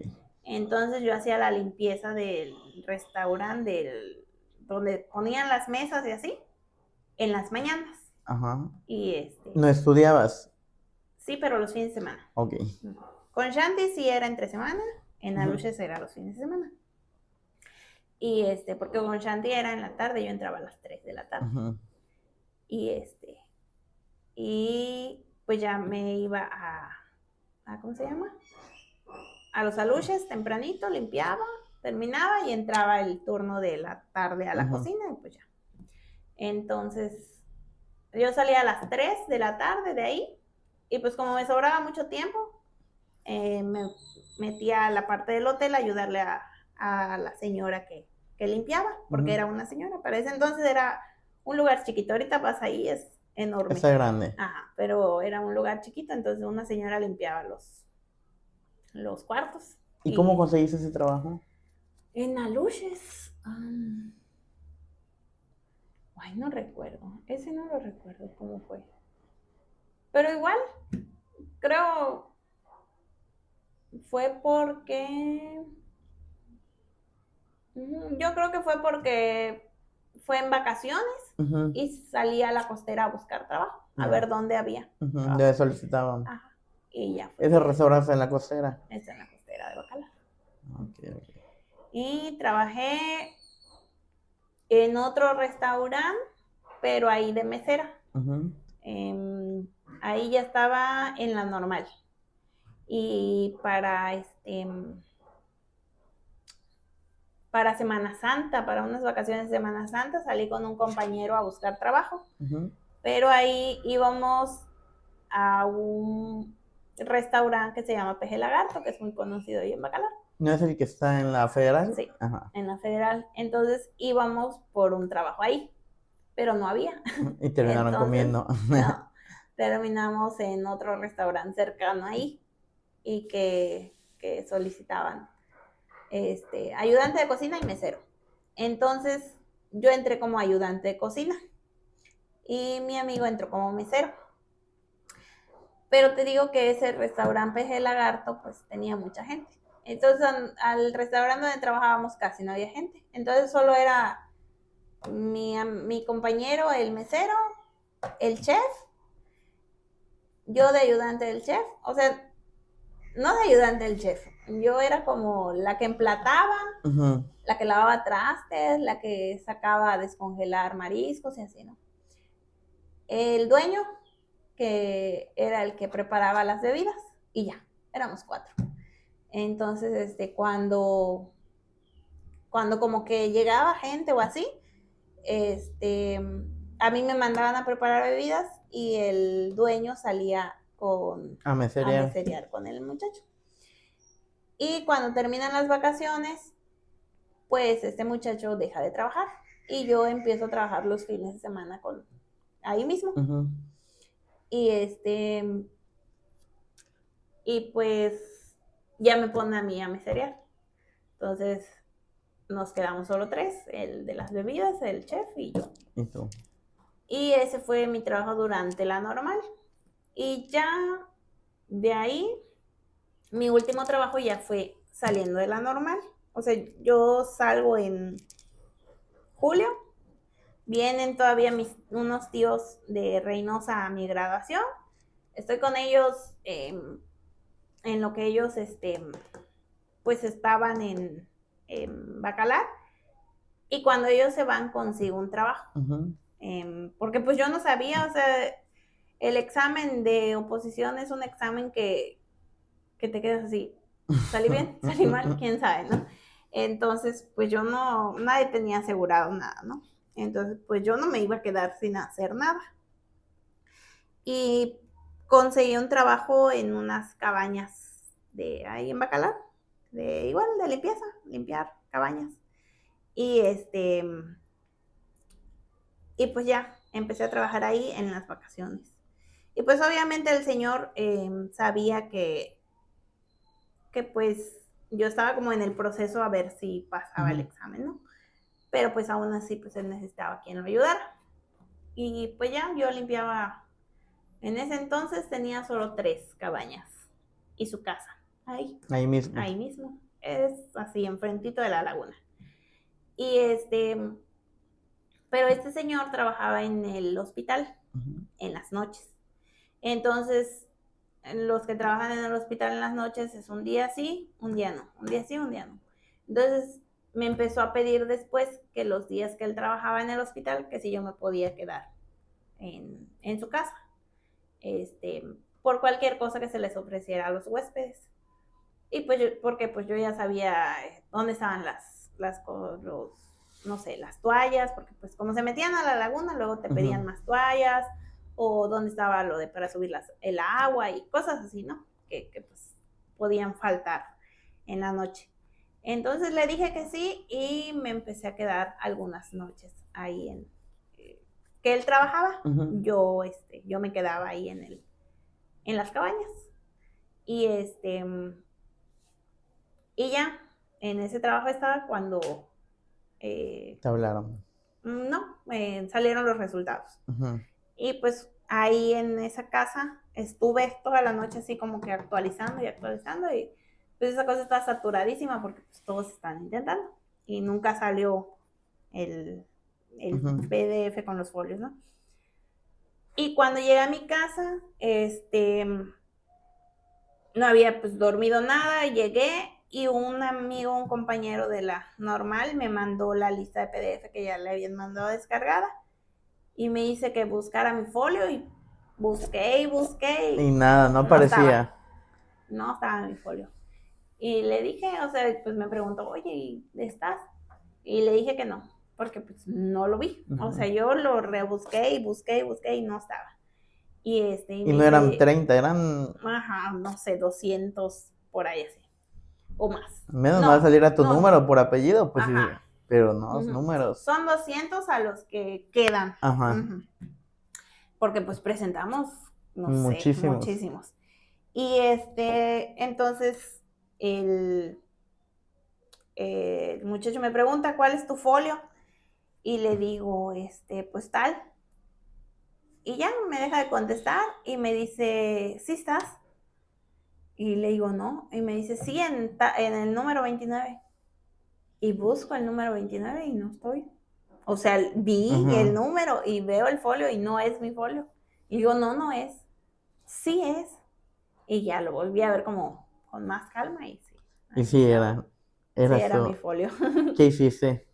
Speaker 2: Entonces yo hacía la limpieza del restaurante, donde ponían las mesas y así, en las mañanas.
Speaker 1: Ajá.
Speaker 2: Y
Speaker 1: ¿No estudiabas?
Speaker 2: sí, pero los fines de semana.
Speaker 1: Ok.
Speaker 2: Con Shanti sí era entre semana, en
Speaker 1: Ujú,
Speaker 2: Aluches era los fines de semana. Y porque con Shanti era en la tarde, yo entraba a las 3 de la tarde.
Speaker 1: ujú,
Speaker 2: Y y pues ya me iba ¿cómo se llama? A los Aluches tempranito, limpiaba, terminaba y entraba el turno de la tarde a la
Speaker 1: ujú.
Speaker 2: cocina y pues ya. Entonces, yo salía a las 3 de la tarde de ahí y pues como me sobraba mucho tiempo, me metía a la parte del hotel a ayudarle a la señora que limpiaba, porque
Speaker 1: Ujú.
Speaker 2: era una señora. Para ese entonces era un lugar chiquito, ahorita vas ahí, es enorme.
Speaker 1: Esa grande.
Speaker 2: Ajá, pero era un lugar chiquito, entonces una señora limpiaba los cuartos.
Speaker 1: ¿Y cómo
Speaker 2: Y
Speaker 1: conseguiste ese trabajo?
Speaker 2: en Aluches, ay, no recuerdo, ese no lo recuerdo cómo fue. Pero igual, creo fue porque, yo creo que fue porque fue en vacaciones
Speaker 1: Ujú,
Speaker 2: y salí a la costera a buscar trabajo, a
Speaker 1: ya.
Speaker 2: ver dónde había
Speaker 1: Ujú,
Speaker 2: trabajo.
Speaker 1: ya solicitaban.
Speaker 2: Ajá, y ya fue
Speaker 1: Ese
Speaker 2: que
Speaker 1: restaurante en la costera.
Speaker 2: está en la costera de Bacalar.
Speaker 1: Ok, ok.
Speaker 2: Y trabajé en otro restaurante, pero ahí de mesera.
Speaker 1: Ujú,
Speaker 2: Eh, Ahí ya estaba en la normal. Y para Semana Santa, para unas vacaciones de Semana Santa, salí con un compañero a buscar trabajo,
Speaker 1: ujú.
Speaker 2: pero ahí íbamos a un restaurante que se llama Peje Lagarto, que es muy conocido ahí en Bacalar.
Speaker 1: ¿No es el que está en la Federal?
Speaker 2: Sí,
Speaker 1: Ajá.
Speaker 2: en la Federal. Entonces íbamos por un trabajo ahí, pero no había.
Speaker 1: Y terminaron
Speaker 2: Entonces,
Speaker 1: comiendo.
Speaker 2: no, terminamos en otro restaurante cercano ahí y que solicitaban. ayudante de cocina y mesero. Entonces, yo entré como ayudante de cocina y mi amigo entró como mesero. Pero te digo que ese restaurante Peje Lagarto, pues tenía mucha gente. Entonces, al restaurante donde trabajábamos casi no había gente. Entonces, solo era mi compañero, el mesero, el chef, yo de ayudante del chef. O sea, no de ayudante del chef. Yo era como la que emplataba, la que lavaba trastes, la que sacaba a descongelar mariscos y así, ¿no? El dueño, que era el que preparaba las bebidas, y ya, éramos 4. Entonces, cuando como que llegaba gente o así, a mí me mandaban a preparar bebidas y el dueño salía a meserear con el muchacho. Y cuando terminan las vacaciones, pues este muchacho deja de trabajar y yo empiezo a trabajar los fines de semana ahí mismo. Y y pues ya me pone a mí a meserear. Entonces nos quedamos solo 3, el de las bebidas, el chef y yo.
Speaker 1: ¿Y tú?
Speaker 2: Y ese fue mi trabajo durante la normal. Y ya de ahí, mi último trabajo ya fue saliendo de la normal. O sea, yo salgo en julio. Vienen todavía unos tíos de Reynosa a mi graduación. Estoy con ellos en lo que ellos pues estaban en Bacalar. Y cuando ellos se van, consigo un trabajo. Porque pues yo no sabía, o sea, el examen de oposición es un examen que te quedas así, ¿salí bien? ¿Salí mal? ¿Quién sabe, no? Entonces, pues nadie tenía asegurado nada, ¿no? Entonces, pues yo no me iba a quedar sin hacer nada. Y conseguí un trabajo en unas cabañas de ahí en Bacalar, igual de limpieza, limpiar cabañas. Y y pues ya, empecé a trabajar ahí en las vacaciones. Y pues obviamente el señor sabía que pues yo estaba como en el proceso a ver si pasaba el examen, ¿no? Pero pues aún así pues él necesitaba quien lo ayudara. Y pues ya yo limpiaba, en ese entonces tenía solo 3 cabañas y su casa, ahí mismo, es así enfrentito de la laguna. Y pero este señor trabajaba en el hospital en las noches. Entonces, los que trabajan en el hospital en las noches es un día sí, un día no, un día sí, un día no. Entonces, me empezó a pedir después que los días que él trabajaba en el hospital, que si yo me podía quedar en su casa, por cualquier cosa que se les ofreciera a los huéspedes. Y pues porque pues yo ya sabía dónde estaban no sé, las toallas, porque pues como se metían a la laguna, luego te pedían más toallas, o dónde estaba lo de para subir el agua y cosas así, ¿no? Que pues podían faltar en la noche. Entonces le dije que sí y me empecé a quedar algunas noches ahí que él trabajaba. Yo me quedaba ahí en las cabañas. Y y ya, en ese trabajo estaba cuando
Speaker 1: te hablaron.
Speaker 2: No, salieron los resultados. Y pues ahí en esa casa estuve toda la noche así como que actualizando y pues esa cosa está saturadísima porque pues todos están intentando y nunca salió el PDF con los folios, ¿no? Y cuando llegué a mi casa, no había pues dormido nada, llegué y un amigo, un compañero de la normal me mandó la lista de PDF que ya le habían mandado descargada y me dice que buscara mi folio y busqué
Speaker 1: y nada, no aparecía.
Speaker 2: No estaba en mi folio. Y le dije, o sea, pues me preguntó, oye, ¿y estás? Y le dije que no, porque pues no lo vi. O sea, yo lo rebusqué y busqué y no estaba. Y
Speaker 1: y no eran 30, eran...
Speaker 2: Ajá, no sé, 200 por ahí así. O más.
Speaker 1: Menos mal saliera tu número por apellido, pues sí, pero no, números.
Speaker 2: Son 200 a los que quedan. Porque pues presentamos, no sé, muchísimos. Y entonces el muchacho me pregunta, ¿cuál es tu folio? Y le digo, pues tal. Y ya me deja de contestar y me dice, ¿sí estás? Y le digo, no. Y me dice, sí, en el número 29. Y busco el número 29 y no estoy. O sea, vi el número y veo el folio y no es mi folio. Y digo, no, no es. Sí es. Y ya lo volví a ver como con más calma y sí.
Speaker 1: Y sí era.
Speaker 2: Sí, era mi folio.
Speaker 1: ¿Qué hiciste?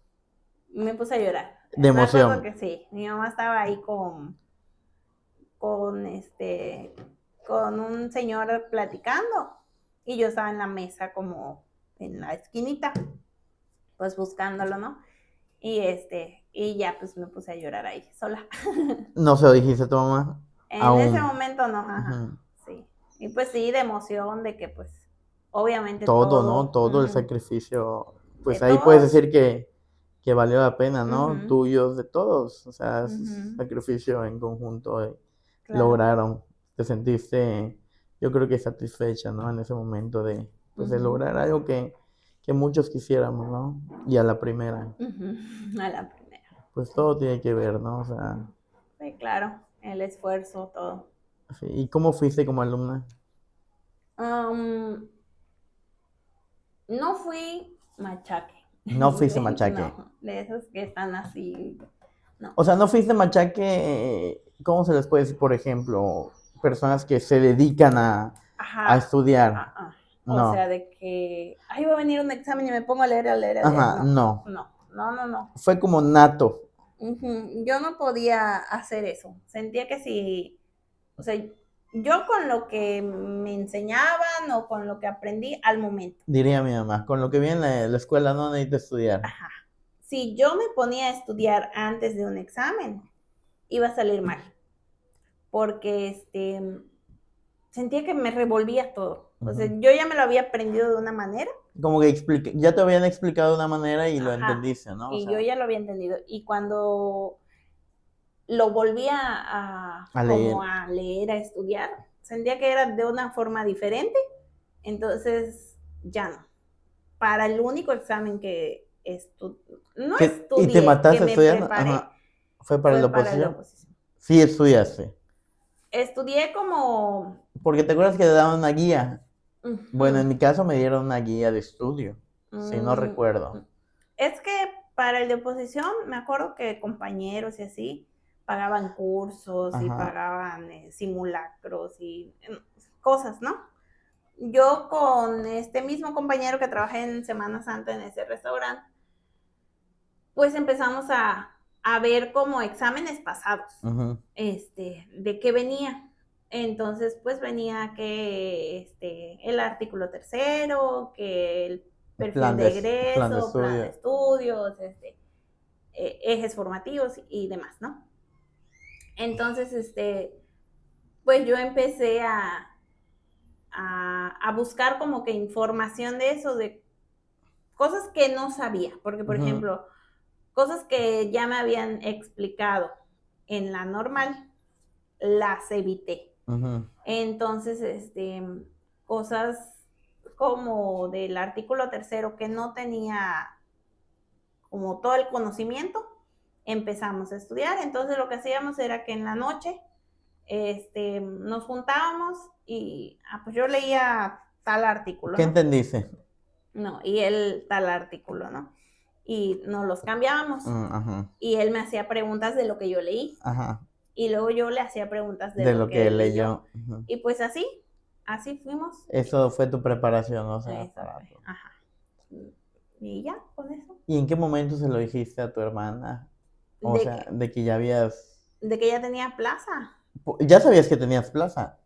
Speaker 2: Me puse a llorar.
Speaker 1: De
Speaker 2: Me acuerdo
Speaker 1: emoción.
Speaker 2: que sí. Mi mamá estaba ahí con un señor platicando y yo estaba en la mesa como en la esquinita, pues buscándolo, ¿no? Y ya pues me puse a llorar ahí sola.
Speaker 1: ¿No se lo dijiste a tu mamá?
Speaker 2: En ese momento no, ajá, sí. Y pues sí, de emoción, de que pues obviamente
Speaker 1: Todo, ¿no?
Speaker 2: todo,
Speaker 1: Todo el sacrificio. Pues
Speaker 2: de
Speaker 1: ahí puedes
Speaker 2: todos,
Speaker 1: decir que valió la pena, ¿no? Tuyos, de todos. O sea, sacrificio en conjunto
Speaker 2: claro.
Speaker 1: lograron. Te sentiste, yo creo que satisfecha, ¿no? En ese momento de, pues, de lograr algo que muchos quisiéramos, ¿no? Y a la primera.
Speaker 2: A la primera.
Speaker 1: Pues todo tiene que ver, ¿no? O sea,
Speaker 2: Sí, claro, el esfuerzo, todo.
Speaker 1: sí. ¿Y cómo fuiste como alumna?
Speaker 2: No fui machaque.
Speaker 1: No fuiste machaque.
Speaker 2: No, de esos que están así, no.
Speaker 1: O sea, no fuiste machaque, ¿cómo se les puede decir, por ejemplo, personas que se dedican a
Speaker 2: Ajá.
Speaker 1: estudiar?
Speaker 2: O
Speaker 1: No.
Speaker 2: sea, de que, ay, va a venir un examen y me pongo a leer, a leer, a leer.
Speaker 1: Ajá, no.
Speaker 2: No.
Speaker 1: Fue como nato.
Speaker 2: Yo no podía hacer eso. Sentía que si, o sea, yo con lo que me enseñaban o con lo que aprendí al momento.
Speaker 1: Diría mi mamá, con lo que viene en la escuela no necesito estudiar.
Speaker 2: Ajá. Si yo me ponía a estudiar antes de un examen, iba a salir mal. Porque sentía que me revolvía todo. O sea, yo ya me lo había aprendido de una manera.
Speaker 1: Como que ya te habían explicado de una manera y lo
Speaker 2: Ajá.
Speaker 1: entendiste, ¿no? O
Speaker 2: Y
Speaker 1: sea,
Speaker 2: yo ya lo había entendido. Y cuando lo volvía
Speaker 1: a leer.
Speaker 2: como a leer, a estudiar, sentía que era de una forma diferente. Entonces, ya no. Para el único examen que no estudié,
Speaker 1: ¿Y te mataste
Speaker 2: que me
Speaker 1: estudiando?
Speaker 2: preparé,
Speaker 1: Ajá. ¿Fue para la oposición?
Speaker 2: oposición.
Speaker 1: Sí, estudiaste.
Speaker 2: Estudié como...
Speaker 1: Porque te acuerdas que te daban una guía.
Speaker 2: Uh-huh.
Speaker 1: Bueno, en mi caso me dieron una guía de estudio, si no recuerdo.
Speaker 2: Es que para el de oposición, me acuerdo que compañeros y así pagaban cursos. Ajá. Y pagaban simulacros y cosas, ¿no? Yo con este mismo compañero que trabajé en Semana Santa en ese restaurante, pues empezamos a ver como exámenes pasados, de qué venía. Entonces, pues venía que el artículo 3º, que el perfil de egreso, plan de estudios, ejes formativos y demás, ¿no? Entonces, pues yo empecé a buscar como que información de eso, de cosas que no sabía, porque, por ejemplo, cosas que ya me habían explicado en la normal, las evité. Entonces, cosas como del artículo 3º que no tenía como todo el conocimiento, empezamos a estudiar. Entonces lo que hacíamos era que en la noche nos juntábamos y pues yo leía tal artículo.
Speaker 1: ¿Qué entendiste?
Speaker 2: No, y él tal artículo, ¿no? Y nos los cambiábamos. Y él me hacía preguntas de lo que yo leí. Y luego yo le hacía preguntas de lo que él leyó. Y pues así fuimos.
Speaker 1: Eso fue tu preparación, o sea,
Speaker 2: ajá. Y ya, con eso.
Speaker 1: ¿Y en qué momento se lo dijiste a tu hermana? O sea, de que ya habías...
Speaker 2: De que ya tenía plaza.
Speaker 1: ¿Ya sabías que tenías plaza?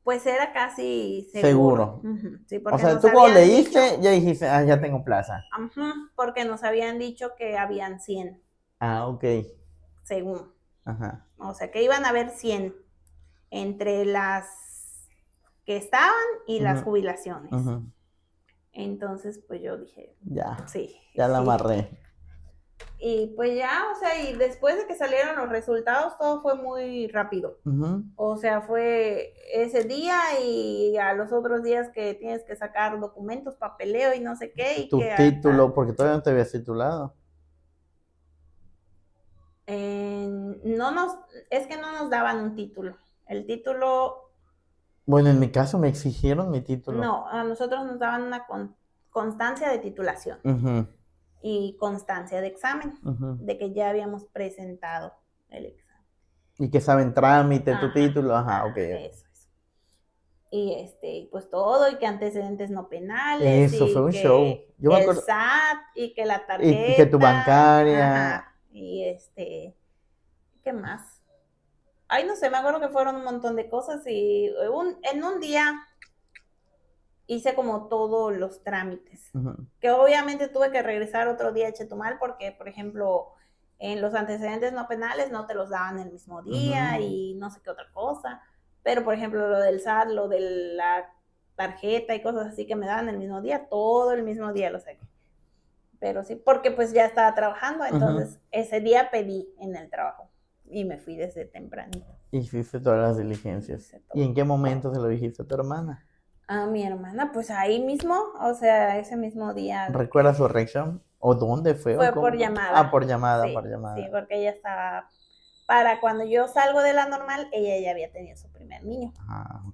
Speaker 2: Pues era casi seguro.
Speaker 1: Sí, o sea, tú cuando leíste, ya dijiste, ya tengo plaza.
Speaker 2: Porque nos habían dicho que habían 100.
Speaker 1: Ah, ok.
Speaker 2: Según. Ajá. O sea, que iban a haber 100 entre las que estaban y las jubilaciones. Entonces, pues yo dije,
Speaker 1: ya.
Speaker 2: Sí.
Speaker 1: Ya la amarré.
Speaker 2: Y pues ya, o sea, y después de que salieron los resultados, todo fue muy rápido. O sea, fue ese día y a los otros días que tienes que sacar documentos, papeleo y no sé qué. Y
Speaker 1: Tu
Speaker 2: que
Speaker 1: título, porque todavía no te habías titulado.
Speaker 2: es que no nos daban un título. El título,
Speaker 1: Bueno, en mi caso me exigieron mi título.
Speaker 2: no, a nosotros nos daban una constancia de titulación y constancia de examen, de que ya habíamos presentado el examen.
Speaker 1: Y que saben trámite, tu título, ok.
Speaker 2: Eso. Y pues todo, y que antecedentes no penales,
Speaker 1: Eso
Speaker 2: y
Speaker 1: fue un
Speaker 2: que
Speaker 1: show. Yo me
Speaker 2: el
Speaker 1: acuerdo.
Speaker 2: SAT, y que la tarjeta.
Speaker 1: Y que tu bancaria.
Speaker 2: Y ¿qué más? Ay, no sé, me acuerdo que fueron un montón de cosas y en un día hice como todos los trámites. Que obviamente tuve que regresar otro día a Chetumal porque, por ejemplo, en los antecedentes no penales no te los daban el mismo día y no sé qué otra cosa. Pero, por ejemplo, lo del SAT, lo de la tarjeta y cosas así que me daban el mismo día, todo el mismo día lo saqué. Pero sí, porque pues ya estaba trabajando, entonces ese día pedí en el trabajo y me fui desde tempranito.
Speaker 1: Hiciste todas las diligencias. ¿Y en qué momento se lo dijiste a tu hermana?
Speaker 2: A mi hermana, pues ahí mismo, o sea, ese mismo día.
Speaker 1: ¿Recuerdas su reacción? ¿O dónde fue?
Speaker 2: Fue por llamada.
Speaker 1: Por llamada,
Speaker 2: sí,
Speaker 1: por llamada.
Speaker 2: Sí, porque ella estaba, para cuando yo salgo de la normal, ella ya había tenido su primer niño.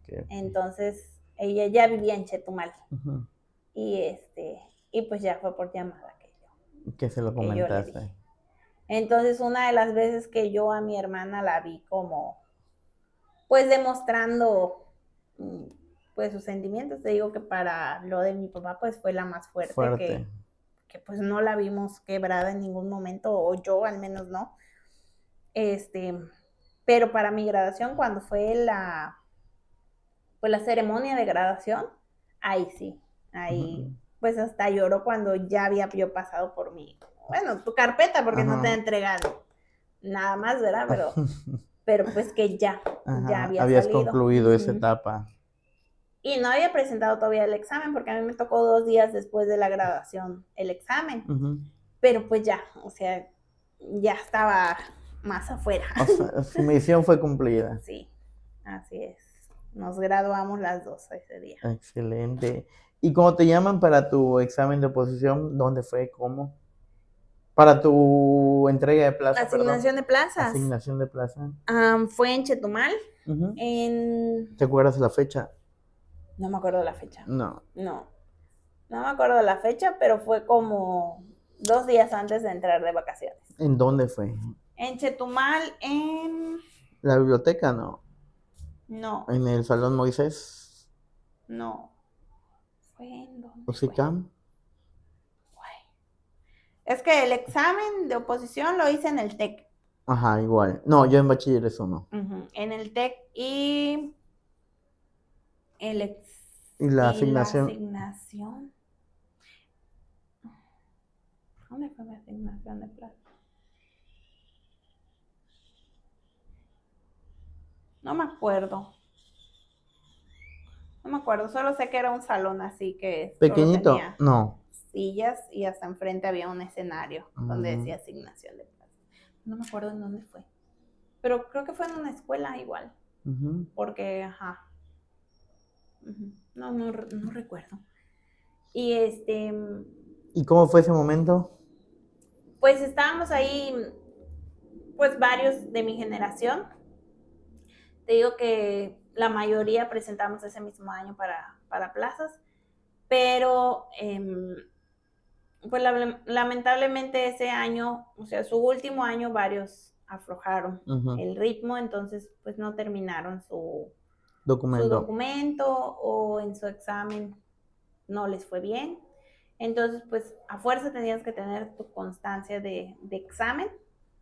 Speaker 1: Okay.
Speaker 2: Entonces, ella ya vivía en Chetumal. Y pues ya fue por llamada
Speaker 1: que se lo comentaste.
Speaker 2: Entonces, una de las veces que yo a mi hermana la vi como, pues demostrando, pues sus sentimientos, te digo que para lo de mi papá, pues fue la más fuerte. Que pues no la vimos quebrada en ningún momento, o yo al menos no. Pero para mi graduación, cuando fue la ceremonia de graduación, ahí sí, pues hasta lloró cuando ya había yo pasado por tu carpeta, porque no te entregan nada más, ¿verdad? Pero pues que ya
Speaker 1: habías salido. Concluido esa etapa.
Speaker 2: Y no había presentado todavía el examen, porque a mí me tocó 2 días después de la graduación el examen. Pero pues ya, o sea, ya estaba más afuera.
Speaker 1: O sea, su misión fue cumplida.
Speaker 2: Sí, así es. Nos graduamos las dos ese día.
Speaker 1: Excelente. ¿Y cómo te llaman para tu examen de oposición? ¿Dónde fue? ¿Cómo? Para tu entrega de plaza.
Speaker 2: Asignación de plazas.
Speaker 1: Asignación de plaza.
Speaker 2: Fue en Chetumal.
Speaker 1: ¿Te acuerdas de la fecha?
Speaker 2: No me acuerdo de la fecha.
Speaker 1: No
Speaker 2: me acuerdo de la fecha, pero fue como 2 días antes de entrar de vacaciones.
Speaker 1: ¿En dónde fue?
Speaker 2: En Chetumal, en...
Speaker 1: ¿La biblioteca? No. ¿En el Salón Moisés?
Speaker 2: No. ¿Fue en dónde?
Speaker 1: ¿UCICAM?
Speaker 2: Es que el examen de oposición lo hice en el TEC.
Speaker 1: Ajá, igual. No, yo en bachilleres no.
Speaker 2: En el TEC y...
Speaker 1: ¿Y la asignación?
Speaker 2: ¿Dónde fue mi asignación de plaza? No me acuerdo, solo sé que era un salón así que
Speaker 1: ¿pequeñito?
Speaker 2: Solo tenía sillas y hasta enfrente había un escenario donde decía asignación de plaza. No me acuerdo en dónde fue, pero creo que fue en una escuela igual, porque, no recuerdo.
Speaker 1: ¿Y cómo fue ese momento?
Speaker 2: Pues estábamos ahí, pues varios de mi generación. Te digo que la mayoría presentamos ese mismo año para plazas, pero pues lamentablemente ese año, o sea, su último año, varios aflojaron el ritmo, entonces pues no terminaron su documento o en su examen no les fue bien. Entonces pues a fuerza tenías que tener tu constancia de examen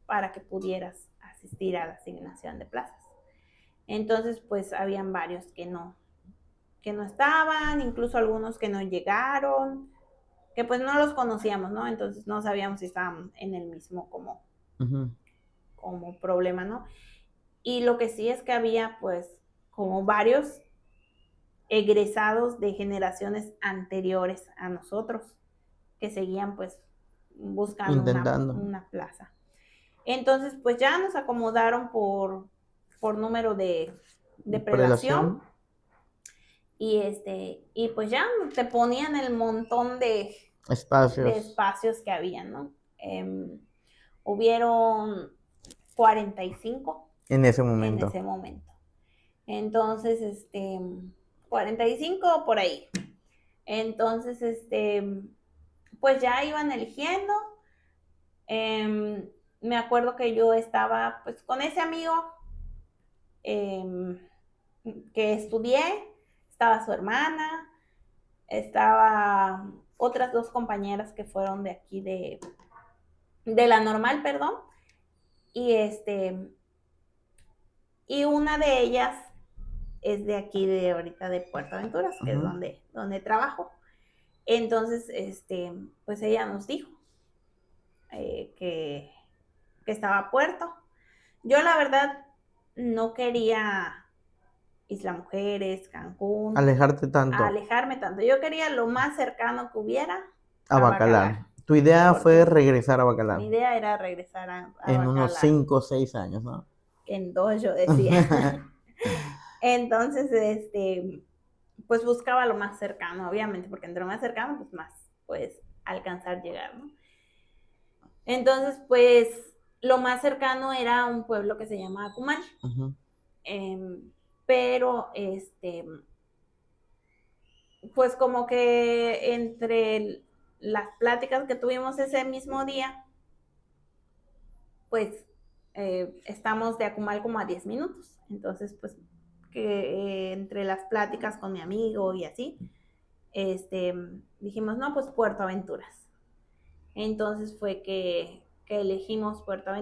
Speaker 2: para que pudieras asistir a la asignación de plazas. Entonces pues habían varios que no estaban, incluso algunos que no llegaron, que pues no los conocíamos, ¿no? Entonces no sabíamos si estaban en el mismo como problema, ¿no? Y lo que sí es que había pues como varios egresados de generaciones anteriores a nosotros que seguían pues buscando
Speaker 1: Intentando.
Speaker 2: una plaza. Entonces, pues ya nos acomodaron por número de prelación. Y pues ya te ponían el montón de espacios que había, ¿no? Hubieron 45
Speaker 1: en ese momento.
Speaker 2: Entonces, 45 por ahí. Entonces, pues ya iban eligiendo. Me acuerdo que yo estaba pues con ese amigo que estudié, estaba su hermana, estaba otras dos compañeras que fueron de aquí de la normal, perdón, y una de ellas es de aquí de ahorita de Puerto Aventuras, que es donde trabajo. Entonces, pues ella nos dijo que estaba Puerto. Yo la verdad no quería Isla Mujeres, Cancún. Alejarme tanto. Yo quería lo más cercano que hubiera
Speaker 1: a Bacalar. Tu idea fue regresar a Bacalar.
Speaker 2: Mi idea era regresar a
Speaker 1: en
Speaker 2: Bacalar.
Speaker 1: Unos 5 o 6 años, ¿no?
Speaker 2: En 2 yo decía. Entonces, pues buscaba lo más cercano, obviamente, porque entre más cercano, pues más puedes alcanzar llegar, ¿no? Entonces, pues lo más cercano era un pueblo que se llama Acumal. Pero, pues como que entre las pláticas que tuvimos ese mismo día, pues estamos de Acumal como a 10 minutos. Entonces, pues que entre las pláticas con mi amigo y así, dijimos, no, pues Puerto Aventuras. Entonces fue que elegimos Puerto Aventuras.